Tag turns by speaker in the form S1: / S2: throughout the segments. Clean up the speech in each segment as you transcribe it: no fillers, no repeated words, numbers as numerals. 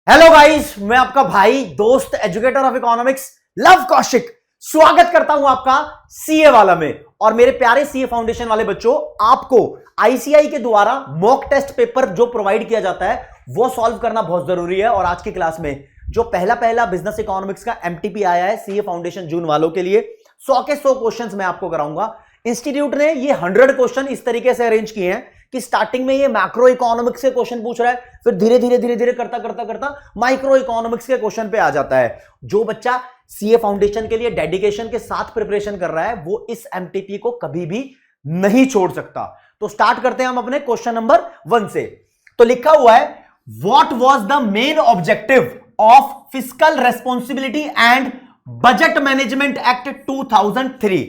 S1: Hello guys, मैं आपका भाई दोस्त educator of economics love Kaushik स्वागत करता हूं आपका सीए वाला में। और मेरे प्यारे सीए फाउंडेशन वाले बच्चों, आपको आईसीआई के द्वारा मॉक टेस्ट पेपर जो प्रोवाइड किया जाता है वो सॉल्व करना बहुत जरूरी है। और आज की क्लास में जो पहला बिजनेस इकोनॉमिक्स का एमटीपी आया है सीए फाउंडेशन जून वालों के लिए 100 के 100 क्वेश्चंस मैं आपको कराऊंगा। इंस्टीट्यूट ने ये 100 क्वेश्चन इस तरीके से अरेंज किए हैं कि स्टार्टिंग में ये मैक्रो इकोनॉमिक्स के क्वेश्चन पूछ रहा है, फिर धीरे धीरे करता माइक्रो इकोनॉमिक्स के क्वेश्चन पे आ जाता है। जो बच्चा सीए फाउंडेशन के लिए डेडिकेशन के साथ प्रिपरेशन कर रहा है वो इस एमटीपी को कभी भी नहीं छोड़ सकता। तो स्टार्ट करते हैं हम अपने क्वेश्चन नंबर 1 से। तो लिखा हुआ है, what was the main objective of fiscal responsibility and budget management act 2003।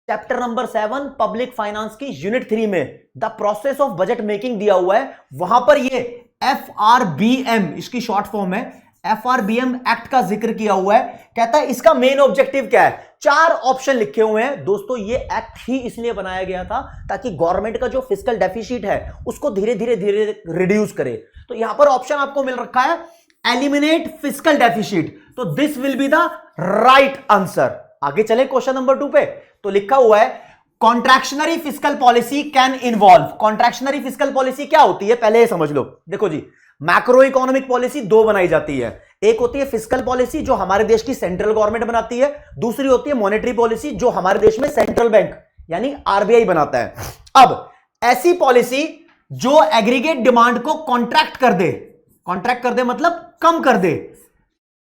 S1: Chapter number 7 public finance की यूनिट 3 में the process of budget making दिया हुआ है। वहां पर ये FRBM, इसकी शॉर्ट फॉर्म है, FRBM एक्ट का जिक्र किया हुआ है। कहता है इसका मेन ऑब्जेक्टिव क्या है। 4 ऑप्शन लिखे हुए हैं दोस्तों। ये एक्ट ही इसलिए बनाया गया था ताकि गवर्नमेंट का जो फिस्कल डेफिसिट है उसको धीरे धीरे रिड्यूस करे। तो यहां पर ऑप्शन आपको मिल रखा है एलिमिनेट फिस्कल डेफिसिट, तो this will be the right answer. आगे चले क्वेश्चन नंबर 2 पे। तो लिखा हुआ है, contractionary fiscal policy can involve. Contractionary fiscal policy क्या होती है पहले ये समझ लो। देखो जी, मैक्रो इकोनॉमिक पॉलिसी 2 बनाई जाती है। एक होती है फिस्कल पॉलिसी जो हमारे देश की सेंट्रल गवर्नमेंट बनाती है, दूसरी होती है मॉनेटरी पॉलिसी जो हमारे देश में सेंट्रल बैंक यानी आरबीआई बनाता है। अब ऐसी पॉलिसी जो एग्रीगेट डिमांड को कॉन्ट्रैक्ट कर दे मतलब कम कर दे।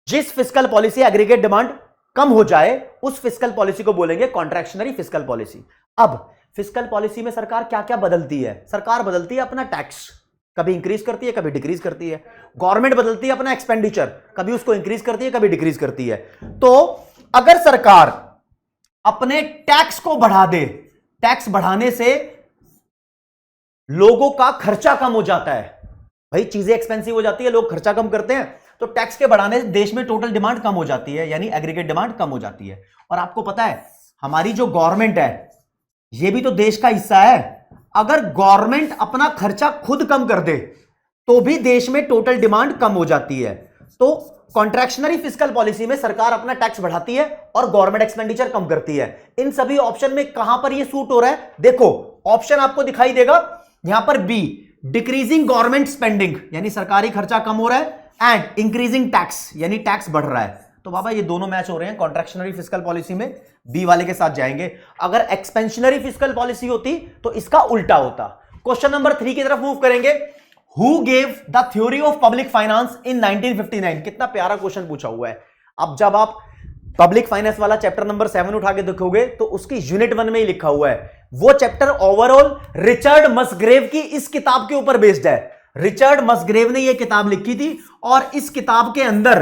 S1: जिस फिस्कल पॉलिसी एग्रीगेट डिमांड कम हो जाए उस फिस्कल पॉलिसी को बोलेंगे कॉन्ट्रैक्शनरी फिस्कल पॉलिसी। अब फिस्कल पॉलिसी में सरकार क्या क्या बदलती है। सरकार बदलती है अपना टैक्स, कभी इंक्रीज करती है कभी डिक्रीज करती है। गवर्नमेंट बदलती है अपना एक्सपेंडिचर, कभी उसको इंक्रीज करती है कभी डिक्रीज करती है। तो अगर सरकार अपने टैक्स को बढ़ा दे, टैक्स बढ़ाने से लोगों का खर्चा कम हो जाता है। भाई चीजें एक्सपेंसिव हो जाती है, लोग खर्चा कम करते हैं, तो टैक्स के बढ़ाने से देश में टोटल डिमांड कम हो जाती है यानी एग्रीगेट डिमांड कम हो जाती है। और आपको पता है हमारी जो गवर्नमेंट है ये भी तो देश का हिस्सा है। अगर गवर्नमेंट अपना खर्चा खुद कम कर दे तो भी देश में टोटल डिमांड कम हो जाती है। तो कॉन्ट्रैक्शनरी फिस्कल पॉलिसी में सरकार अपना टैक्स बढ़ाती है और गवर्नमेंट एक्सपेंडिचर कम करती है। इन सभी ऑप्शन में कहां पर यह सूट हो रहा है, देखो ऑप्शन आपको दिखाई देगा यहां पर बी, डिक्रीजिंग गवर्नमेंट स्पेंडिंग यानी सरकारी खर्चा कम हो रहा है, एंड इंक्रीजिंग टैक्स यानी टैक्स बढ़ रहा है। तो बाबा ये दोनों मैच हो रहे हैं। कॉन्ट्रैक्शनरी फिस्कल पॉलिसी में बी वाले के साथ जाएंगे। अगर एक्सपेंशनरी फिस्कल पॉलिसी होती तो इसका उल्टा होता। क्वेश्चन नंबर 3 की तरफ मूव करेंगे। Who gave the theory of public finance in 1959। कितना प्यारा क्वेश्चन पूछा हुआ है। अब जब आप पब्लिक फाइनेंस वाला चैप्टर नंबर 7 उठा के देखोगे तो उसकी यूनिट 1 में ही लिखा हुआ है। वो चैप्टर ओवरऑल रिचर्ड मसग्रेव की इस किताब के ऊपर बेस्ड है। रिचर्ड मसग्रेव ने यह किताब लिखी थी और इस किताब के अंदर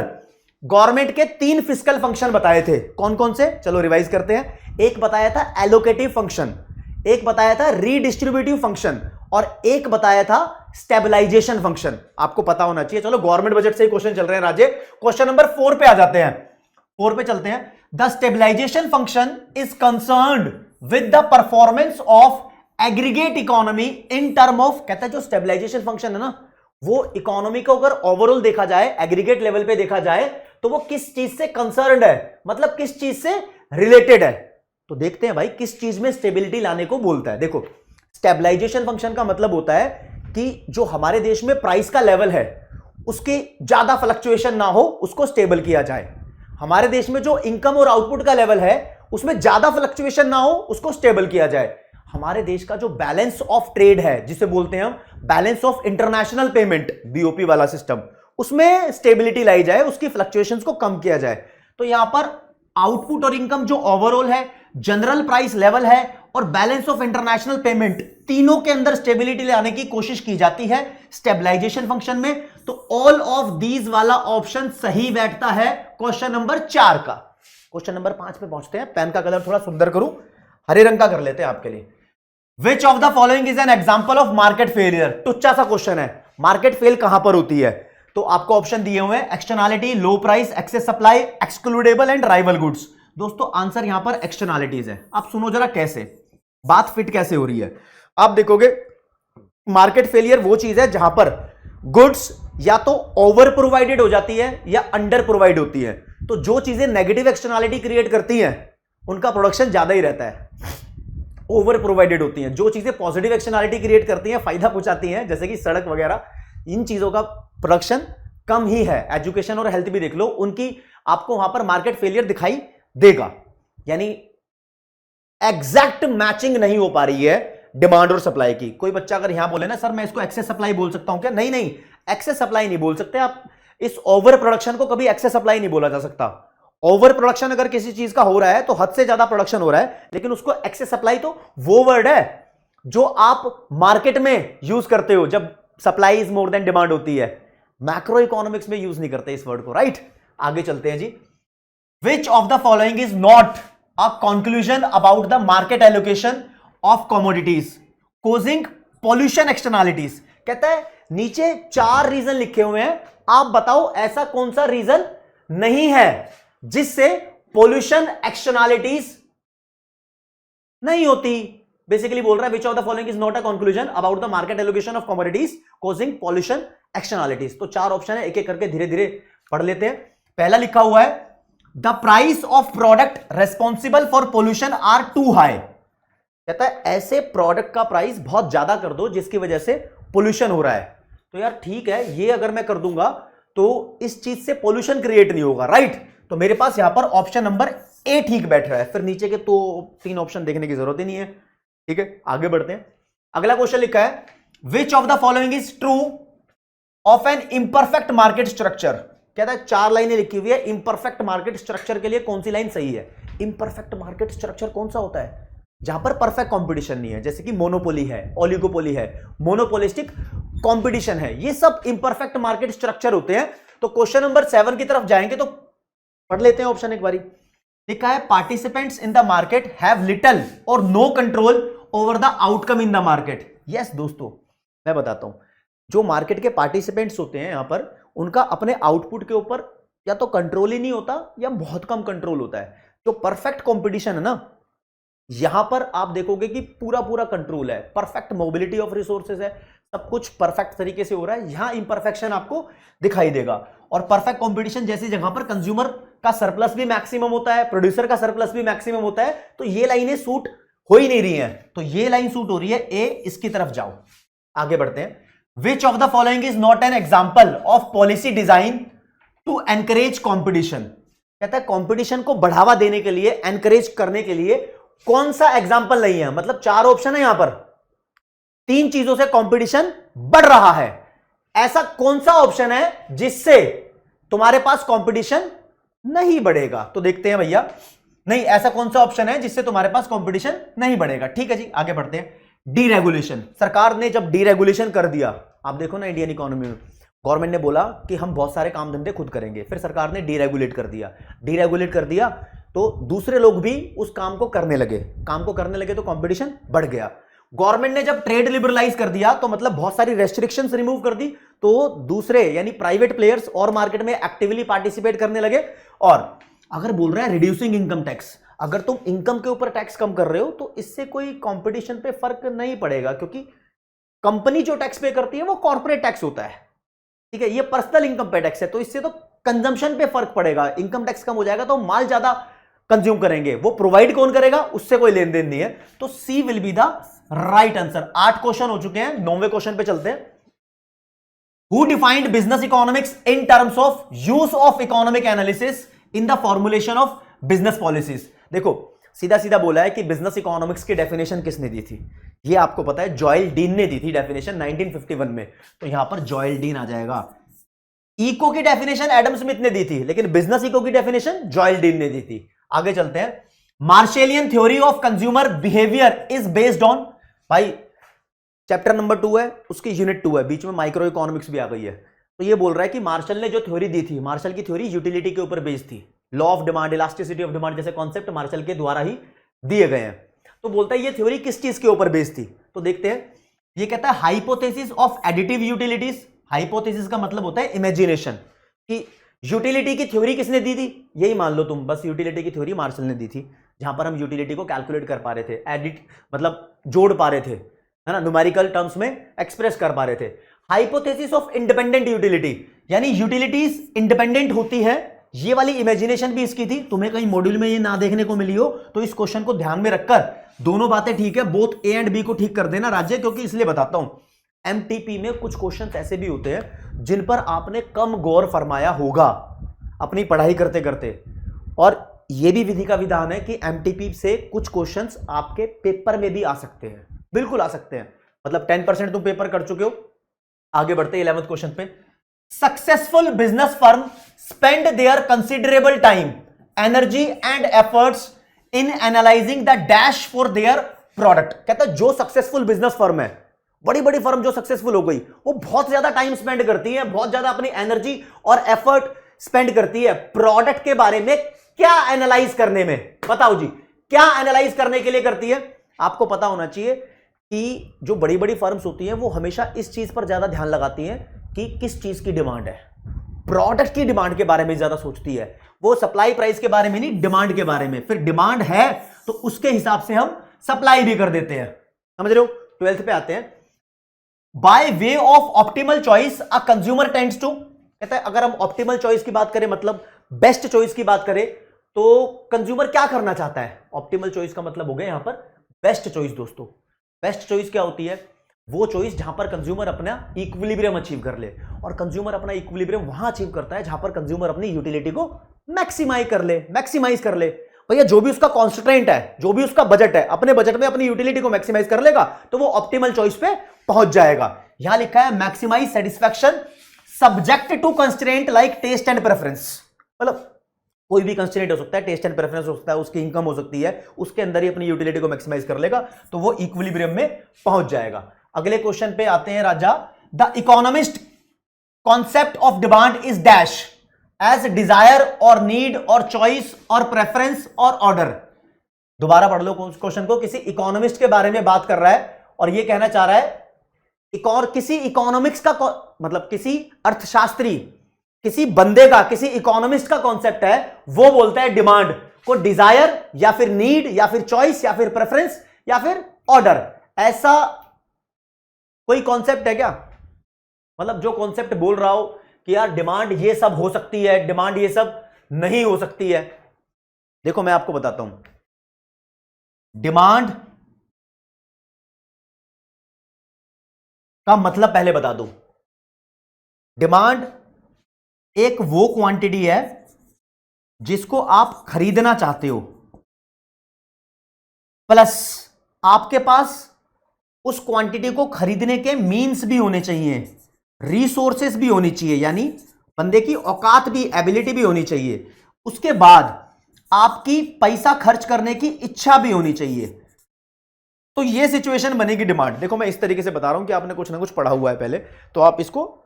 S1: गवर्नमेंट के 3 फिस्कल फंक्शन बताए थे। कौन कौन से, चलो रिवाइज करते हैं। एक बताया था एलोकेटिव फंक्शन, एक बताया था रीडिस्ट्रीब्यूटिव फंक्शन और एक बताया था स्टेबलाइजेशन फंक्शन। आपको पता होना चाहिए। चलो गवर्नमेंट बजट से ही क्वेश्चन चल रहे हैं राजे। क्वेश्चन नंबर 4 पे आ जाते हैं। 4 पे चलते हैं। The stabilisation function is concerned with the performance of aggregate economy in term of, कहता है जो स्टेबलाइजेशन फंक्शन है ना वो इकोनॉमी को अगर ओवरऑल देखा जाए, एग्रीगेट लेवल पे देखा जाए तो वो किस चीज से कंसर्न्ड है, मतलब किस चीज से रिलेटेड है। तो देखते हैं भाई किस चीज में स्टेबिलिटी लाने को बोलता है। देखो स्टेबलाइजेशन फंक्शन का मतलब होता है कि जो हमारे देश में प्राइस का लेवल है उसकी ज्यादा फ्लक्चुएशन ना हो, उसको स्टेबल किया जाए। हमारे देश में जो इनकम और आउटपुट का लेवल है उसमें ज्यादा फ्लक्चुएशन ना हो, उसको स्टेबल किया जाए। हमारे देश का जो बैलेंस ऑफ ट्रेड है जिसे बोलते हैं हम balance of international payment, BOP वाला सिस्टम, उसमें स्टेबिलिटी लाई जाए, उसकी फ्लक्चुएशंस को कम किया जाए। तो यहां पर आउटपुट और इनकम जो ओवरऑल है, जनरल प्राइस लेवल है और बैलेंस ऑफ इंटरनेशनल पेमेंट, तीनों के अंदर स्टेबिलिटी लाने की कोशिश की जाती है स्टेबलाइजेशन फंक्शन में। तो ऑल ऑफ दीज वाला ऑप्शन सही बैठता है क्वेश्चन नंबर 4 का। क्वेश्चन नंबर 5 पे पहुंचते हैं। पेन का कलर थोड़ा सुंदर करूं, हरे रंग का कर लेते हैं आपके लिए। Which of the following is an example of market failure? टुच्चा सा क्वेश्चन है, मार्केट फेल कहां पर होती है। तो आपको ऑप्शन दिए हुए हैं externality, low price, excess supply, excludable and rival goods. दोस्तों आंसर यहां पर एक्सटर्नलिटीज है। आप सुनो जरा कैसे बात फिट कैसे हो रही है। आप देखोगे मार्केट फेलियर वो चीज है जहां पर गुड्स या तो ओवर प्रोवाइडेड हो जाती है या अंडर प्रोवाइड होती है। तो जो चीजें नेगेटिव एक्सटर्नैलिटी क्रिएट करती हैं उनका प्रोडक्शन ज्यादा ही रहता है, ओवर प्रोवाइडेड होती हैं। जो चीजें पॉजिटिव एक्सटर्नैलिटी क्रिएट करती हैं, फायदा पहुंचाती हैं, जैसे कि सड़क वगैरह, इन चीजों का प्रोडक्शन कम ही है। एजुकेशन और हेल्थ भी देख लो, उनकी आपको वहां पर मार्केट फेलियर दिखाई देगा। यानी एग्जैक्ट मैचिंग नहीं हो पा रही है डिमांड और सप्लाई की। कोई बच्चा अगर यहां बोले ना सर मैं इसको एक्सेस सप्लाई बोल सकता हूं क्या, नहीं नहीं, एक्सेस सप्लाई नहीं बोल सकते आप। इस ओवर प्रोडक्शन को कभी एक्सेस सप्लाई नहीं बोला जा सकता। ओवर प्रोडक्शन अगर किसी चीज का हो रहा है तो हद से ज्यादा प्रोडक्शन हो रहा है, लेकिन उसको एक्सेस सप्लाई तो वो वर्ड है जो आप मार्केट में यूज करते हो जब supply is more than demand होती है। मैक्रो इकोनॉमिक्स में यूज नहीं करते इस वर्ड को, राइट। आगे चलते हैं जी। Which of the following is not a conclusion about the market allocation of commodities causing pollution externalities. कहता है नीचे 4 रीजन लिखे हुए हैं, आप बताओ ऐसा कौन सा रीजन नहीं है जिससे पॉल्यूशन एक्सटर्नैलिटीज नहीं होती। बेसिकली बोल रहा है which of the following is not a conclusion about the market allocation of commodities causing pollution externalities. तो 4 ऑप्शन है, एक एक करके धीरे धीरे पढ़ लेते हैं। पहला लिखा हुआ है the price of product responsible for pollution are too high. कहता है ऐसे प्रोडक्ट का प्राइस बहुत ज्यादा कर दो जिसकी वजह से पोल्यूशन हो रहा है। तो यार ठीक है, ये अगर मैं कर दूंगा तो इस चीज से पोल्यूशन क्रिएट नहीं होगा, राइट। तो मेरे पास यहां पर ऑप्शन नंबर ए ठीक बैठ रहा है, फिर नीचे के तो 3 ऑप्शन देखने की जरूरत ही नहीं है। ठीक है, आगे बढ़ते हैं। अगला क्वेश्चन लिखा है which of the following is true of an imperfect market structure. कहता है 4 लाइनें लिखी हुई है, इंपरफेक्ट मार्केट स्ट्रक्चर के लिए कौन सी लाइन सही है। इंपरफेक्ट मार्केट स्ट्रक्चर कौन सा होता है, जहां पर परफेक्ट कंपटीशन नहीं है, जैसे कि मोनोपोली है, ओलिगोपोली है, मोनोपोलिस्टिक कंपटीशन है, ये सब इंपरफेक्ट मार्केट स्ट्रक्चर होते हैं। तो क्वेश्चन नंबर 7 की तरफ जाएंगे तो पढ़ लेते हैं ऑप्शन एक बारी। लिखा है participants in the market have little or no control over the outcome in the market. Yes दोस्तों, मैं बताता हूं, जो मार्केट के पार्टिसिपेंट्स होते हैं यहां पर, उनका अपने आउटपुट के ऊपर या तो कंट्रोल ही नहीं होता या बहुत कम कंट्रोल होता है। जो परफेक्ट कंपटीशन है ना, यहां पर आप देखोगे कि पूरा पूरा कंट्रोल है, परफेक्ट मोबिलिटी ऑफ रिसोर्सेज है, सब कुछ परफेक्ट तरीके से हो रहा है। यहां इंपरफेक्शन आपको दिखाई देगा। और परफेक्ट कंपटीशन जैसी जगह पर कंज्यूमर का सरप्लस भी मैक्सिमम होता है, प्रोड्यूसर का सरप्लस भी मैक्सिमम होता है, तो ये लाइनें सूट हो ही नहीं रही हैं। तो ये लाइन सूट हो रही है ए, इसकी तरफ जाओ। आगे बढ़ते हैं। Which of the following is not an example of policy design to encourage competition. कहता है कॉम्पिटिशन को बढ़ावा देने के लिए, एनकरेज करने के लिए कौन सा एग्जाम्पल नहीं है। मतलब 4 ऑप्शन है यहां पर, 3 चीजों से कंपटीशन बढ़ रहा है, ऐसा कौन सा ऑप्शन है जिससे तुम्हारे पास कंपटीशन नहीं बढ़ेगा। तो देखते हैं भैया, नहीं ऐसा कौन सा ऑप्शन है जिससे तुम्हारे पास कंपटीशन नहीं बढ़ेगा। ठीक है जी, आगे बढ़ते हैं। डीरेगुलेशन। सरकार ने जब डीरेगुलेशन कर दिया, आप देखो ना इंडियन इकोनॉमी में, गवर्नमेंट ने बोला कि हम बहुत सारे काम धंधे खुद करेंगे, फिर सरकार ने डीरेगुलेट कर दिया। डीरेगुलेट कर दिया तो दूसरे लोग भी उस काम को करने लगे, तो कंपटीशन बढ़ गया। गवर्नमेंट ने जब ट्रेड लिबरलाइज कर दिया तो मतलब बहुत सारी रेस्ट्रिक्शंस रिमूव कर दी, तो दूसरे यानी प्राइवेट प्लेयर्स और मार्केट में एक्टिवली पार्टिसिपेट करने लगे। और अगर बोल रहे हैं रिड्यूसिंग इनकम टैक्स, अगर तुम इनकम के ऊपर टैक्स कम कर रहे हो तो इससे कोई कंपटीशन पे फर्क नहीं पड़ेगा, क्योंकि कंपनी जो टैक्स पे करती है वो कॉर्पोरेट टैक्स होता है। ठीक है, ये पर्सनल इनकम पे टैक्स है, तो इससे तो कंजम्पशन पे फर्क पड़ेगा। इनकम टैक्स कम हो जाएगा तो माल ज्यादा कंज्यूम करेंगे, वो प्रोवाइड कौन करेगा, उससे कोई लेन देन नहीं है। तो C will be the right answer. 8 question हो चुके हैं, 9वें क्वेश्चन पे चलते हैं। Who defined business economics in terms of use of economic analysis in the formulation of business policies. देखो सीधा सीधा बोला है कि बिजनेस इकोनॉमिक्स की डेफिनेशन किसने दी थी, ये आपको पता है, जॉयल डीन ने दी थी डेफिनेशन 1951 में। तो यहां पर जॉयल डीन आ जाएगा। इको की डेफिनेशन एडम स्मिथ ने दी थी, लेकिन बिजनेस इको की डेफिनेशन जॉयल डीन ने दी थी। आगे चलते हैं। Marshallian theory of consumer behaviour is based on, भाई चैप्टर नंबर 2 है, उसकी यूनिट 2 है, बीच में माइक्रो इकोनॉमिक्स भी आ गई है। तो ये बोल रहा है कि मार्शल ने जो थ्योरी दी थी, मार्शल की थ्योरी यूटिलिटी के ऊपर बेस्ड थी। Law of demand, elasticity of demand जैसे कॉन्सेप्ट मार्शल के द्वारा ही दिए गए हैं। तो बोलता है ये थ्योरी किस चीज के ऊपर बेस्ड थी, तो देखते हैं। ये कहता है hypothesis of additive utilities. Hypothesis का मतलब होता है इमेजिनेशन, कि यूटिलिटी की थ्योरी किसने दी थी, यही मान लो तुम, बस यूटिलिटी की थ्योरी मार्शल ने दी थी, जहां पर हम यूटिलिटी को कैलकुलेट कर पा रहे थे, एडिट मतलब जोड़ पा रहे थे, है ना, न्यूमेरिकल टर्म्स में एक्सप्रेस कर पा रहे थे। हाइपोथेसिस ऑफ इंडिपेंडेंट यूटिलिटी, यानी यूटिलिटीज इंडिपेंडेंट होती है। ये वाली इमेजिनेशन भी इसकी थी, तुम्हें कहीं मॉड्यूल में ये ना देखने को मिली हो तो इस क्वेश्चन को ध्यान में रखकर दोनों बातें ठीक है, बोथ ए एंड बी को ठीक कर देना राज्य, क्योंकि इसलिए बताता हूं एमटीपी में कुछ क्वेश्चन ऐसे भी होते हैं जिन पर आपने कम गौर फरमाया होगा अपनी पढ़ाई करते करते, और यह भी विधि का विधान है कि एमटीपी से कुछ क्वेश्चंस आपके पेपर में भी आ सकते हैं, बिल्कुल आ सकते हैं। मतलब 10% तुम पेपर कर चुके हो। आगे बढ़ते 11वें क्वेश्चन पे। Successful business firm spend their considerable time, energy and efforts in analysing the dash for their product. कहता है जो सक्सेसफुल बिजनेस फर्म है, बड़ी बड़ी फर्म जो सक्सेसफुल हो गई, वो बहुत ज्यादा टाइम स्पेंड करती है, बहुत ज्यादा अपनी एनर्जी और एफर्ट स्पेंड करती है प्रोडक्ट के बारे में क्या एनालाइज करने में। बताओ जी, क्या एनालाइज करने के लिए करती है? आपको पता होना चाहिए कि जो बड़ी बड़ी फर्म्स होती हैं वो हमेशा इस चीज पर ज्यादा ध्यान लगाती हैं कि किस चीज की डिमांड है, प्रोडक्ट की डिमांड के बारे में ज्यादा सोचती है। वो सप्लाई प्राइस के बारे में नहीं, डिमांड के बारे में। फिर डिमांड है तो उसके हिसाब से हम सप्लाई भी कर देते हैं, समझ रहे हो। 12th पे आते हैं। By way of optimal choice a consumer tends to, कहता है अगर हम ऑप्टिमल चॉइस की बात करें, मतलब बेस्ट चॉइस की बात करें, तो कंज्यूमर क्या करना चाहता है? ऑप्टिमल चॉइस का मतलब हो गया यहां पर बेस्ट चॉइस। दोस्तों बेस्ट चॉइस क्या होती है? वो चॉइस जहां पर कंज्यूमर अपना इक्विलिब्रियम अचीव कर ले, और कंज्यूमर अपना इक्विलिब्रियम वहां अचीव करता है जहां पर कंज्यूमर अपनी यूटिलिटी को मैक्सिमाइज कर ले। भैया जो भी उसका कॉन्स्ट्रेंट है, जो भी उसका बजट है, अपने बजट में अपनी यूटिलिटी को मैक्सिमाइज कर लेगा तो वो ऑप्टिमल चॉइस पे पहुंच जाएगा। यहां लिखा है maximise satisfaction subject to constraint like taste and preference. मतलब कोई भी कंस्ट्रेंट हो सकता है, टेस्ट एंड प्रेफरेंस हो सकता है, उसकी इनकम हो सकती है, उसके अंदर ही अपनी यूटिलिटी को मैक्सिमाइज कर लेगा तो वो इक्विलिब्रियम में पहुंच जाएगा। अगले क्वेश्चन पे आते हैं राजा। The economist concept of demand is dash as desire or need or choice or preference or order. दोबारा पढ़ लो क्वेश्चन को। किसी इकोनॉमिस्ट के बारे में बात कर रहा है और ये कहना चाह रहा है किसी इकोनॉमिक्स का मतलब किसी अर्थशास्त्री, किसी बंदे का, किसी इकोनॉमिस्ट का कॉन्सेप्ट है, वो बोलता है डिमांड को डिजायर या फिर नीड या फिर चॉइस या फिर प्रेफरेंस या फिर ऑर्डर। ऐसा कोई कॉन्सेप्ट है क्या? मतलब जो कॉन्सेप्ट बोल रहा हो कि यार डिमांड ये सब हो सकती है, डिमांड ये सब नहीं हो सकती है। देखो मैं आपको बताता हूं, डिमांड का मतलब पहले बता दूं। डिमांड एक वो क्वांटिटी है जिसको आप खरीदना चाहते हो, प्लस आपके पास उस क्वांटिटी को खरीदने के मींस भी होने चाहिए, रिसोर्सेस भी होनी चाहिए, यानी बंदे की औकात भी, एबिलिटी भी होनी चाहिए। उसके बाद आपकी पैसा खर्च करने की इच्छा भी होनी चाहिए। तो यह सिचुएशन बनेगी डिमांड। देखो मैं इस तरीके से बता रहा हूं कि आपने कुछ ना कुछ पढ़ा हुआ है पहले, तो आप इसको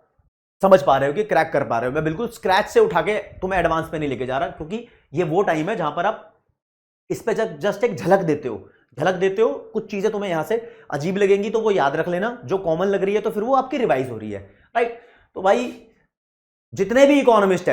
S1: समझ पा रहे हो कि क्रैक कर पा रहे हो। मैं बिल्कुल स्क्रैच से उठा के तुम्हें एडवांस पे नहीं लेके जा रहा, क्योंकि ये वो टाइम है जहां पर आप इस पे जस्ट एक झलक देते हो। कुछ चीजें तुम्हें यहां से अजीब लगेंगी तो वो याद रख लेना, जो कॉमन लग रही है तो फिर वो आपकी रिवाइज हो रही है, राइट। तो भाई जितने भी इकोनॉमिस्ट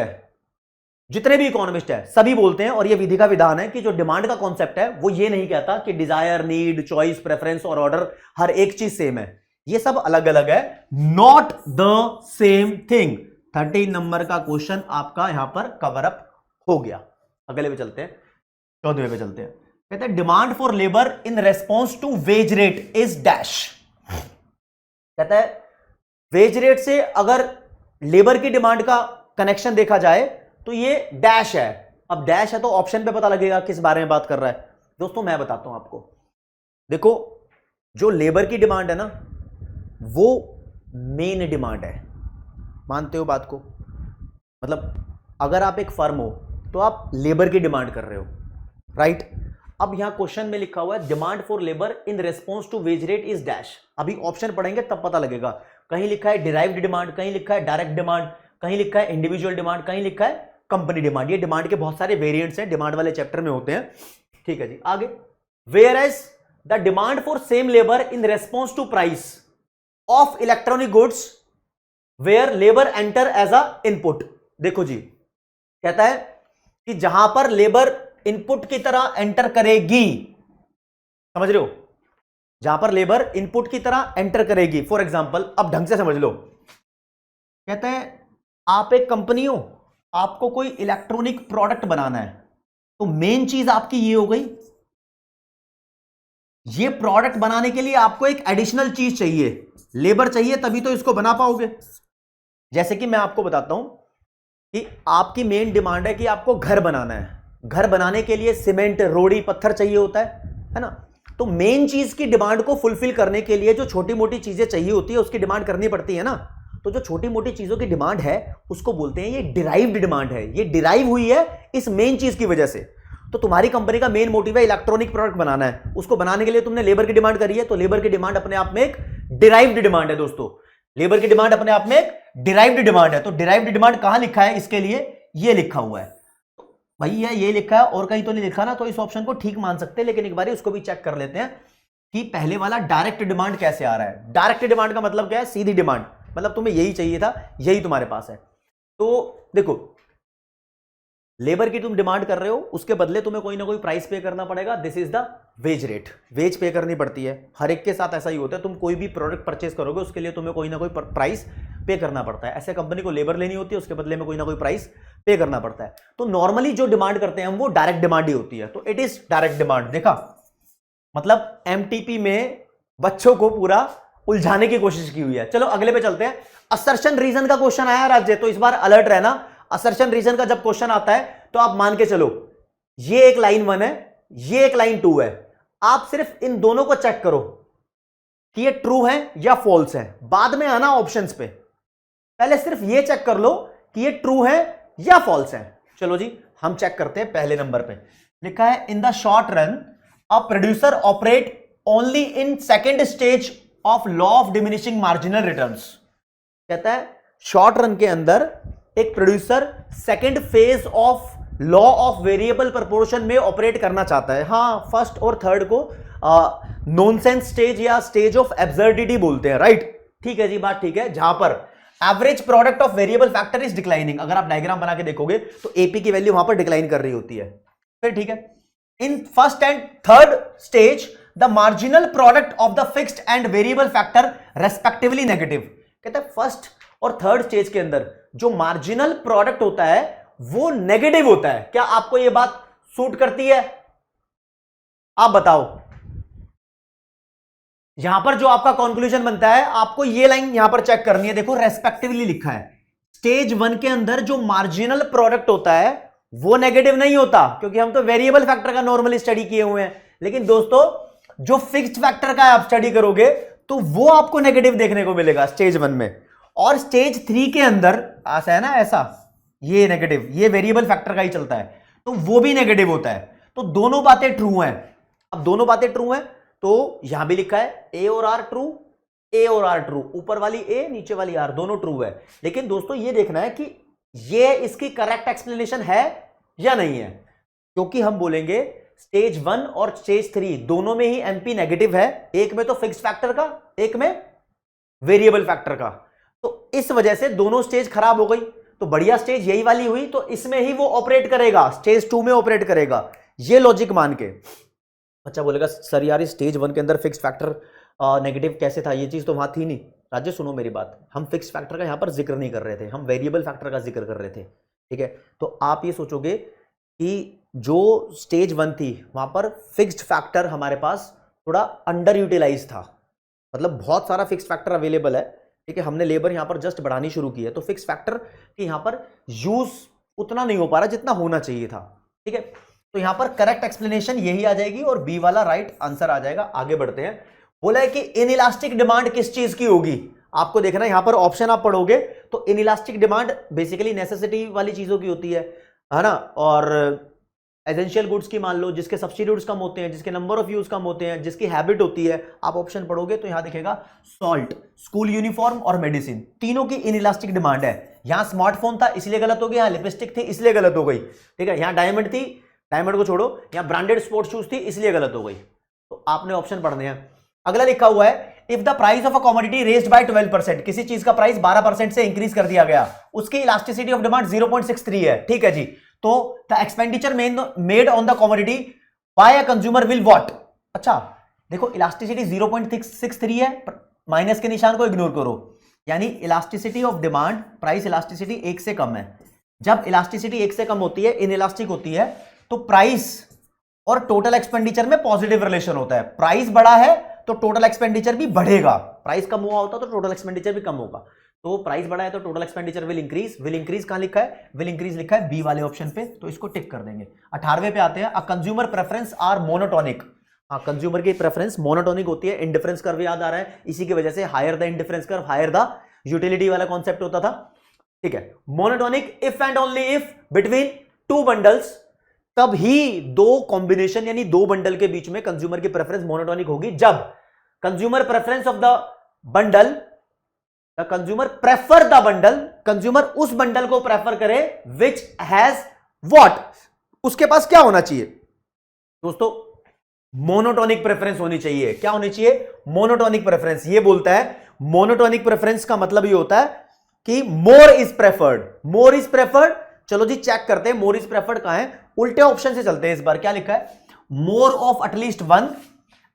S1: है सभी बोलते हैं, और ये विधि का विधान है कि जो डिमांड का कॉन्सेप्ट है वो ये नहीं कहता कि Dzire, need, choice, preference or order हर एक चीज सेम है। ये सब अलग अलग है, not the same thing. 13 number का क्वेश्चन आपका यहां पर कवर अप हो गया। अगले पे चलते हैं, 14वें पे चलते हैं। कहते हैं demand for labour in response to wage rate is dash. कहता है वेज रेट से अगर लेबर की डिमांड का कनेक्शन देखा जाए तो ये डैश है। अब डैश है तो ऑप्शन पे पता लगेगा किस बारे में बात कर रहा है। दोस्तों मैं बताता हूं आपको, देखो जो लेबर की डिमांड है ना वो मेन डिमांड है, मानते हो बात को? मतलब अगर आप एक फर्म हो तो आप लेबर की डिमांड कर रहे हो, राइट। अब यहां क्वेश्चन में लिखा हुआ है demand for labour in response to wage rate is dash. अभी ऑप्शन पढ़ेंगे तब पता लगेगा। कहीं लिखा है डिराइव्ड डिमांड, कहीं लिखा है डायरेक्ट डिमांड, कहीं लिखा है इंडिविजुअल डिमांड, कहीं लिखा है कंपनी डिमांड। ये डिमांड के बहुत सारे वेरिएंट्स हैं, डिमांड वाले चैप्टर में होते हैं, ठीक है जी। आगे, whereas the demand for same labour in response to price of electronic goods where labour enter as a input. देखो जी, कहता है कि जहां पर लेबर इनपुट की तरह एंटर करेगी, समझ रहे हो, जहां पर लेबर इनपुट की तरह एंटर करेगी। फॉर एग्जांपल, अब ढंग से समझ लो, कहते हैं आप एक कंपनी हो, आपको कोई इलेक्ट्रॉनिक प्रोडक्ट बनाना है, तो मेन चीज आपकी ये हो गई, ये प्रोडक्ट बनाने के लिए आपको एक एडिशनल चीज चाहिए, लेबर चाहिए, तभी तो इसको बना पाओगे। जैसे कि मैं आपको बताता हूं कि आपकी मेन डिमांड है कि आपको घर बनाना है, घर बनाने के लिए सीमेंट, रोड़ी, पत्थर चाहिए होता है ना। तो मेन चीज की डिमांड को फुलफिल करने के लिए जो छोटी मोटी चीजें चाहिए होती है उसकी डिमांड करनी पड़ती है ना। तो जो छोटी मोटी चीजों की डिमांड है उसको बोलते हैं ये डिराइव्ड डिमांड है, ये डिराइव हुई है इस मेन चीज की वजह से। तो तुम्हारी कंपनी का मेन मोटिव है इलेक्ट्रॉनिक प्रोडक्ट बनाना है, उसको बनाने के लिए तुमने लेबर की डिमांड करी है, तो लेबर की डिमांड अपने आप में एक डिराइव्ड डिमांड है दोस्तों। लेबर की डिमांड अपने आप में एक डिराइव्ड डिमांड है। तो डिराइव्ड डिमांड कहां लिखा है, इसके लिए ये लिखा हुआ है भैया, ये लिखा है और कहीं तो नहीं लिखा ना, तो इस ऑप्शन को ठीक मान सकते हैं। लेकिन एक बार उसको भी चेक कर लेते हैं कि पहले वाला डायरेक्ट डिमांड कैसे आ रहा है। डायरेक्ट डिमांड का मतलब क्या है, सीधी डिमांड, मतलब तुम्हें यही चाहिए था, यही तुम्हारे पास है। तो देखो लेबर की तुम डिमांड कर रहे हो, उसके बदले तुम्हें कोई ना कोई प्राइस पे करना पड़ेगा, this is the wage rate, wage पे करनी पड़ती है। हर एक के साथ ऐसा ही होता है, तुम कोई भी प्रोडक्ट परचेस करोगे उसके लिए तुम्हें कोई ना कोई प्राइस पे करना पड़ता है। ऐसे कंपनी को लेबर लेनी होती है, उसके बदले में कोई ना कोई प्राइस पे करना पड़ता है। तो नॉर्मली जो डिमांड करते हैं हम वो डायरेक्ट डिमांड ही होती है, तो इट इज डायरेक्ट डिमांड। देखा, मतलब एमटीपी में बच्चों को पूरा उलझाने की कोशिश की हुई है। चलो अगले पे चलते हैं। असर्शन रीजन का क्वेश्चन आया राज्य, तो इस बार अलर्ट रहना। असर्शन रीजन का जब क्वेश्चन आता है तो आप मान के चलो ये एक लाइन 1 है, ये एक लाइन 2 है, आप सिर्फ इन दोनों को चेक करो कि ये ट्रू है या फॉल्स है, बाद में आना ऑप्शंस पे। पहले सिर्फ ये चेक कर लो कि ये ट्रू है या फॉल्स है। चलो जी हम चेक करते हैं। पहले नंबर पे लिखा है इन the short run a producer operate only in second stage of law of diminishing marginal returns. कहता है शॉर्ट रन के अंदर एक producer second phase of law of variable proportion में ऑपरेट करना चाहता है। हाँ, फर्स्ट और थर्ड को नॉनसेंस स्टेज या स्टेज ऑफ एब्सर्डिटी बोलते हैं, राइट। ठीक है जी, बात ठीक है। जहां पर average product of variable factor is declining, अगर आप डायग्राम बना के देखोगे तो एपी की वैल्यू वहां पर डिक्लाइन कर रही होती है। फिर ठीक है, in first and third stage the marginal product of the fixed and variable factor respectively negative. कहते हैं फर्स्ट और थर्ड स्टेज के अंदर जो मार्जिनल प्रोडक्ट होता है वो नेगेटिव होता है। क्या आपको यह बात सूट करती है, आप बताओ। यहां पर जो आपका कंक्लूजन बनता है, आपको ये लाइन यहां पर चेक करनी है। देखो रेस्पेक्टिवली लिखा है, स्टेज 1 के अंदर जो मार्जिनल प्रोडक्ट होता है वो नेगेटिव नहीं होता, क्योंकि हम तो वेरिएबल फैक्टर का नॉर्मली स्टडी किए हुए हैं। लेकिन दोस्तों जो फिक्स्ड फैक्टर का आप स्टडी करोगे तो वो आपको नेगेटिव देखने को मिलेगा स्टेज 1 में। और स्टेज 3 के अंदर ऐसा है ना, ऐसा ये नेगेटिव, ये वेरिएबल फैक्टर का ही चलता है, तो वो भी नेगेटिव होता है। तो दोनों बातें ट्रू हैं। अब दोनों बातें ट्रू हैं तो यहां भी लिखा है ए और आर ट्रू, ए और आर ट्रू, ऊपर वाली ए नीचे वाली आर, दोनों ट्रू है। लेकिन दोस्तों ये देखना है कि ये इसकी करेक्ट एक्सप्लेनेशन है या नहीं है, क्योंकि हम बोलेंगे स्टेज 1 और स्टेज 3 दोनों में ही एमपी नेगेटिव है, एक में तो फिक्स फैक्टर का, एक में वेरिएबल फैक्टर का। तो इस वजह से दोनों स्टेज खराब हो गई। तो बढ़िया स्टेज यही वाली हुई, तो इसमें ही वो ऑपरेट करेगा, स्टेज 2 में ऑपरेट करेगा, ये लॉजिक मान के। अच्छा बोलेगा सर यार स्टेज 1 के अंदर फिक्स फैक्टर नेगेटिव कैसे था, ये चीज तो वहां थी नहीं। राज्य सुनो मेरी बात, हम फिक्स फैक्टर का यहां पर जिक्र नहीं कर रहे थे, हम वेरिएबल फैक्टर का जिक्र कर रहे थे। ठीक है, तो आप ये सोचोगे कि जो स्टेज 1 थी वहां पर फिक्स्ड फैक्टर हमारे पास थोड़ा अंडर यूटिलाइज था, मतलब बहुत सारा फिक्स फैक्टर अवेलेबल है। ठीक है, हमने लेबर यहां पर जस्ट बढ़ानी शुरू की है, तो फिक्स फैक्टर की यहां पर यूज उतना नहीं हो पा रहा जितना होना चाहिए था। ठीक है, तो यहां पर करेक्ट एक्सप्लेनेशन यही आ जाएगी और बी वाला राइट आंसर आ जाएगा। आगे बढ़ते हैं। बोला है कि इनइलास्टिक डिमांड किस चीज की होगी, आपको देखना है यहां पर ऑप्शन आप पढ़ोगे तो इनइलास्टिक डिमांड बेसिकली नेसेसिटी वाली चीजों की होती है ना, और एसेंशियल गुड्स की मान लो, जिसके सब्स्टिट्यूट्स कम होते हैं, जिसके नंबर ऑफ यूज कम होते हैं, जिसकी हैबिट होती है। आप ऑप्शन पढ़ोगे तो यहां दिखेगा सॉल्ट, स्कूल यूनिफॉर्म और मेडिसिन, तीनों की इनइलास्टिक डिमांड है। यहां स्मार्टफोन था इसलिए गलत हो गया, यहां लिपस्टिक थी इसलिए गलत हो गई। ठीक है, यहां डायमंड थी, डायमंड को छोड़ो, यहां ब्रांडेड स्पोर्ट्स शूज थी इसलिए गलत हो गई। तो आपने ऑप्शन पढ़ने हैं। अगला लिखा हुआ है if the price of a commodity raised bye 12%, किसी चीज का प्राइस 12% से इंक्रीज कर दिया गया, उसकी इलास्टिसिटी ऑफ डिमांड 0.63 है। ठीक है जी, तो the expenditure made on the commodity by a consumer will what. अच्छा देखो इलास्टिसिटी 0.63 है, माइनस के निशान को इग्नोर करो, यानी elasticity of demand, price elasticity 1 से कम है। जब इलास्टिसिटी 1 से कम होती है, इनइलास्टिक होती है, तो प्राइस और टोटल एक्सपेंडिचर में पॉजिटिव रिलेशन होता है। प्राइस बड़ा है तो टोटल एक्सपेंडिचर भी बढ़ेगा, प्राइस कम हुआ होता तो टोटल एक्सपेंडिचर भी कम होगा। तो प्राइस बड़ा है तो total expenditure will increase. Will increase कहां लिखा है? विल इंक्रीज लिखा है बी वाले ऑप्शन पे, तो इसको टिक कर देंगे। 18वें पे आते हैं, a consumer preference are monotonic. हाँ, कंज्यूमर की प्रेफरेंस मोनोटोनिक होती है। इंडिफरेंस कर्व याद आ रहा है, इसी की वजह से higher the indifference curve higher the utility वाला कॉन्सेप्ट होता था। ठीक है, monotonic if and only if between two bundles, तब ही दो कॉम्बिनेशन यानी दो बंडल के बीच में कंज्यूमर की प्रेफरेंस मोनोटोनिक होगी। जब consumer preference of the bundle, the consumer prefer the bundle, consumer उस बंडल को प्रेफर करे विच हैज व्हाट, उसके पास क्या होना चाहिए दोस्तों? मोनोटोनिक प्रेफरेंस होनी चाहिए। क्या होनी चाहिए? Monotonic preference. ये बोलता है मोनोटोनिक प्रेफरेंस का मतलब ये होता है कि more is preferred. More is preferred, चलो जी चेक करते हैं मोर इज प्रेफर्ड कहां है। उल्टे ऑप्शन से चलते हैं इस बार। क्या लिखा है? More of at least one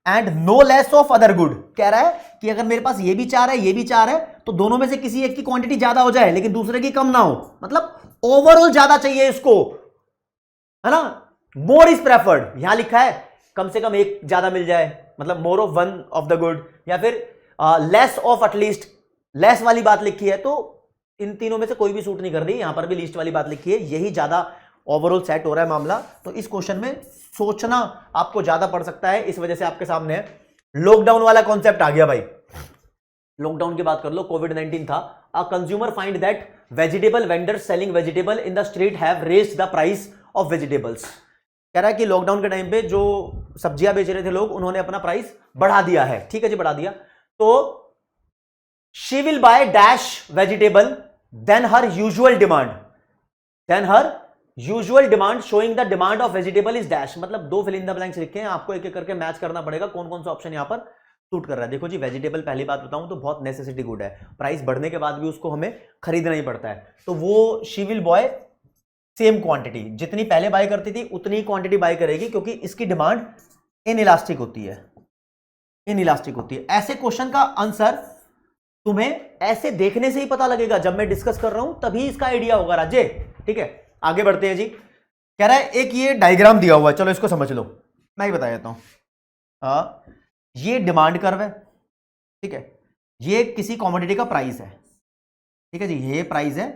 S1: and no less of other good. कह रहा है कि अगर मेरे पास ये भी चार है, ये भी चार है, तो दोनों में से किसी एक की क्वांटिटी ज्यादा हो जाए लेकिन दूसरे की कम ना हो, मतलब ओवरऑल ज्यादा चाहिए इसको, है ना। मोर इज प्रेफर्ड यहां लिखा है कम से कम एक ज्यादा मिल जाए, मतलब more of one of the good, या फिर लेस ऑफ एटलीस्ट, लेस वाली बात लिखी है, तो इन तीनों में से कोई भी सूट नहीं कर रही। यहां पर भी लीस्ट वाली बात लिखी है, यही ज्यादा ओवरऑल सेट हो रहा है मामला। तो इस क्वेश्चन में सोचना आपको ज्यादा पड़ सकता है, इस वजह से आपके सामने है। लॉकडाउन वाला कॉन्सेप्ट आ गया भाई। लॉकडाउन की बात कर लो, कोविड-19 था। A consumer find that vegetable vendors selling vegetable in the street have raised the price of vegetables. कह रहा है कि लॉकडाउन के टाइम पे जो सब्जियां बेच रहे थे लोग, उन्होंने अपना प्राइस बढ़ा दिया है। ठीक है जी, बढ़ा दिया। तो she will buy dash vegetable than her usual demand, than her usual demand showing the demand of vegetable is dash. मतलब दो फिल इन द ब्लैंक्स लिखे हैं, आपको एक एक करके मैच करना पड़ेगा कौन कौन सा ऑप्शन यहां पर सूट कर रहा है। देखो जी, वेजिटेबल पहली बात बताऊं तो बहुत नेसेसिटी गुड है, प्राइस बढ़ने के बाद भी उसको हमें खरीदना ही पड़ता है। तो वो she will bye same quantity, जितनी पहले बाय करती थी उतनी क्वांटिटी बाय करेगी, क्योंकि इसकी डिमांड इनइलास्टिक होती है, इनइलास्टिक होती है। ऐसे क्वेश्चन का आंसर तुम्हें ऐसे देखने से ही पता लगेगा, जब मैं डिस्कस कर रहा हूं तभी इसका आइडिया होगा राजे। ठीक है, आगे बढ़ते हैं जी। कह रहा है एक ये डायग्राम दिया हुआ है, चलो इसको समझ लो, मैं ही बता देता हूं। ये डिमांड कर्व है, ठीक है, ये किसी कॉमोडिटी का प्राइस है, ठीक है जी, ये प्राइस है,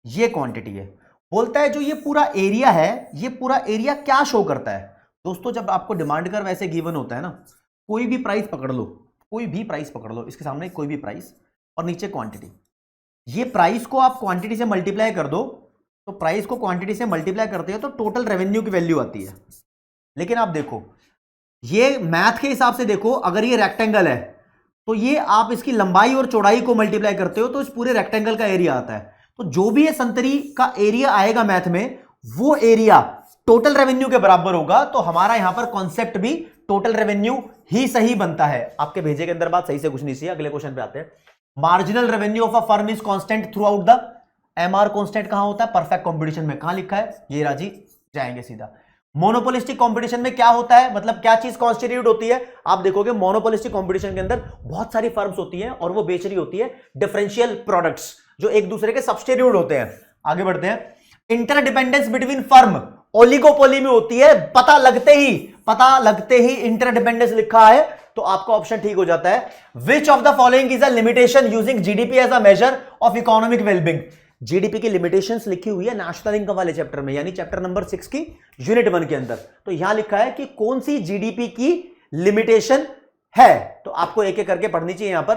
S1: ये क्वांटिटी है। बोलता है जो ये पूरा एरिया है, ये पूरा एरिया क्या शो करता है दोस्तों? जब आपको डिमांड कर्व ऐसे गिवन होता है ना, कोई भी प्राइस पकड़ लो, कोई भी प्राइस पकड़ लो, इसके सामने कोई भी प्राइस और नीचे क्वांटिटी। ये प्राइस को आप क्वांटिटी से मल्टीप्लाई कर दो, तो प्राइस को क्वांटिटी से मल्टीप्लाई करते हो तो टोटल रेवेन्यू की वैल्यू आती है। लेकिन आप देखो, ये मैथ के हिसाब से देखो, अगर ये रेक्टेंगल है तो ये आप इसकी लंबाई और चौड़ाई को मल्टीप्लाई करते हो तो इस पूरे रेक्टेंगल का एरिया आता है। तो जो भी ये संतरी का एरिया आएगा मैथ में, वो एरिया टोटल रेवेन्यू के बराबर होगा। तो हमारा यहां पर कॉन्सेप्ट भी टोटल रेवेन्यू ही सही बनता है। आपके भेजे के अंदर बात सही से कुछ नहीं चाहिए। अगले क्वेश्चन पे आते हैं। Marginal revenue of a firm is constant through out the, MR constant कहां होता है? परफेक्ट कंपटीशन में। कहां लिखा है? ये राजी, जाएंगे सीधा। मोनोपोलिस्टिक कंपटीशन में क्या होता है, मतलब क्या चीज कॉन्स्टिट्यूट होती है? आप देखोगे मोनोपोलिस्टिक कंपटीशन के अंदर बहुत सारी फर्म्स होती हैं और वो बेच रही होती है डिफरेंशियल प्रोडक्ट्स जो एक दूसरे के सब्स्टिट्यूट होते हैं। आगे बढ़ते हैं। इंटरडिपेंडेंस बिटवीन फर्म ओलिगोपोली में होती है। पता लगते ही इंटरडिपेंडेंस लिखा है तो आपका ऑप्शन ठीक हो जाता है। Which of the following is a limitation using GDP as a measure of economic wellbeing? GDP की लिमिटेशंस लिखी हुई है नेशनल इनकम वाले चैप्टर में, यानी चैप्टर नंबर 6 की यूनिट 1 के अंदर। तो यहां लिखा है कि कौन सी जीडीपी की लिमिटेशन है, तो आपको एक एक करके पढ़नी चाहिए। यहां पर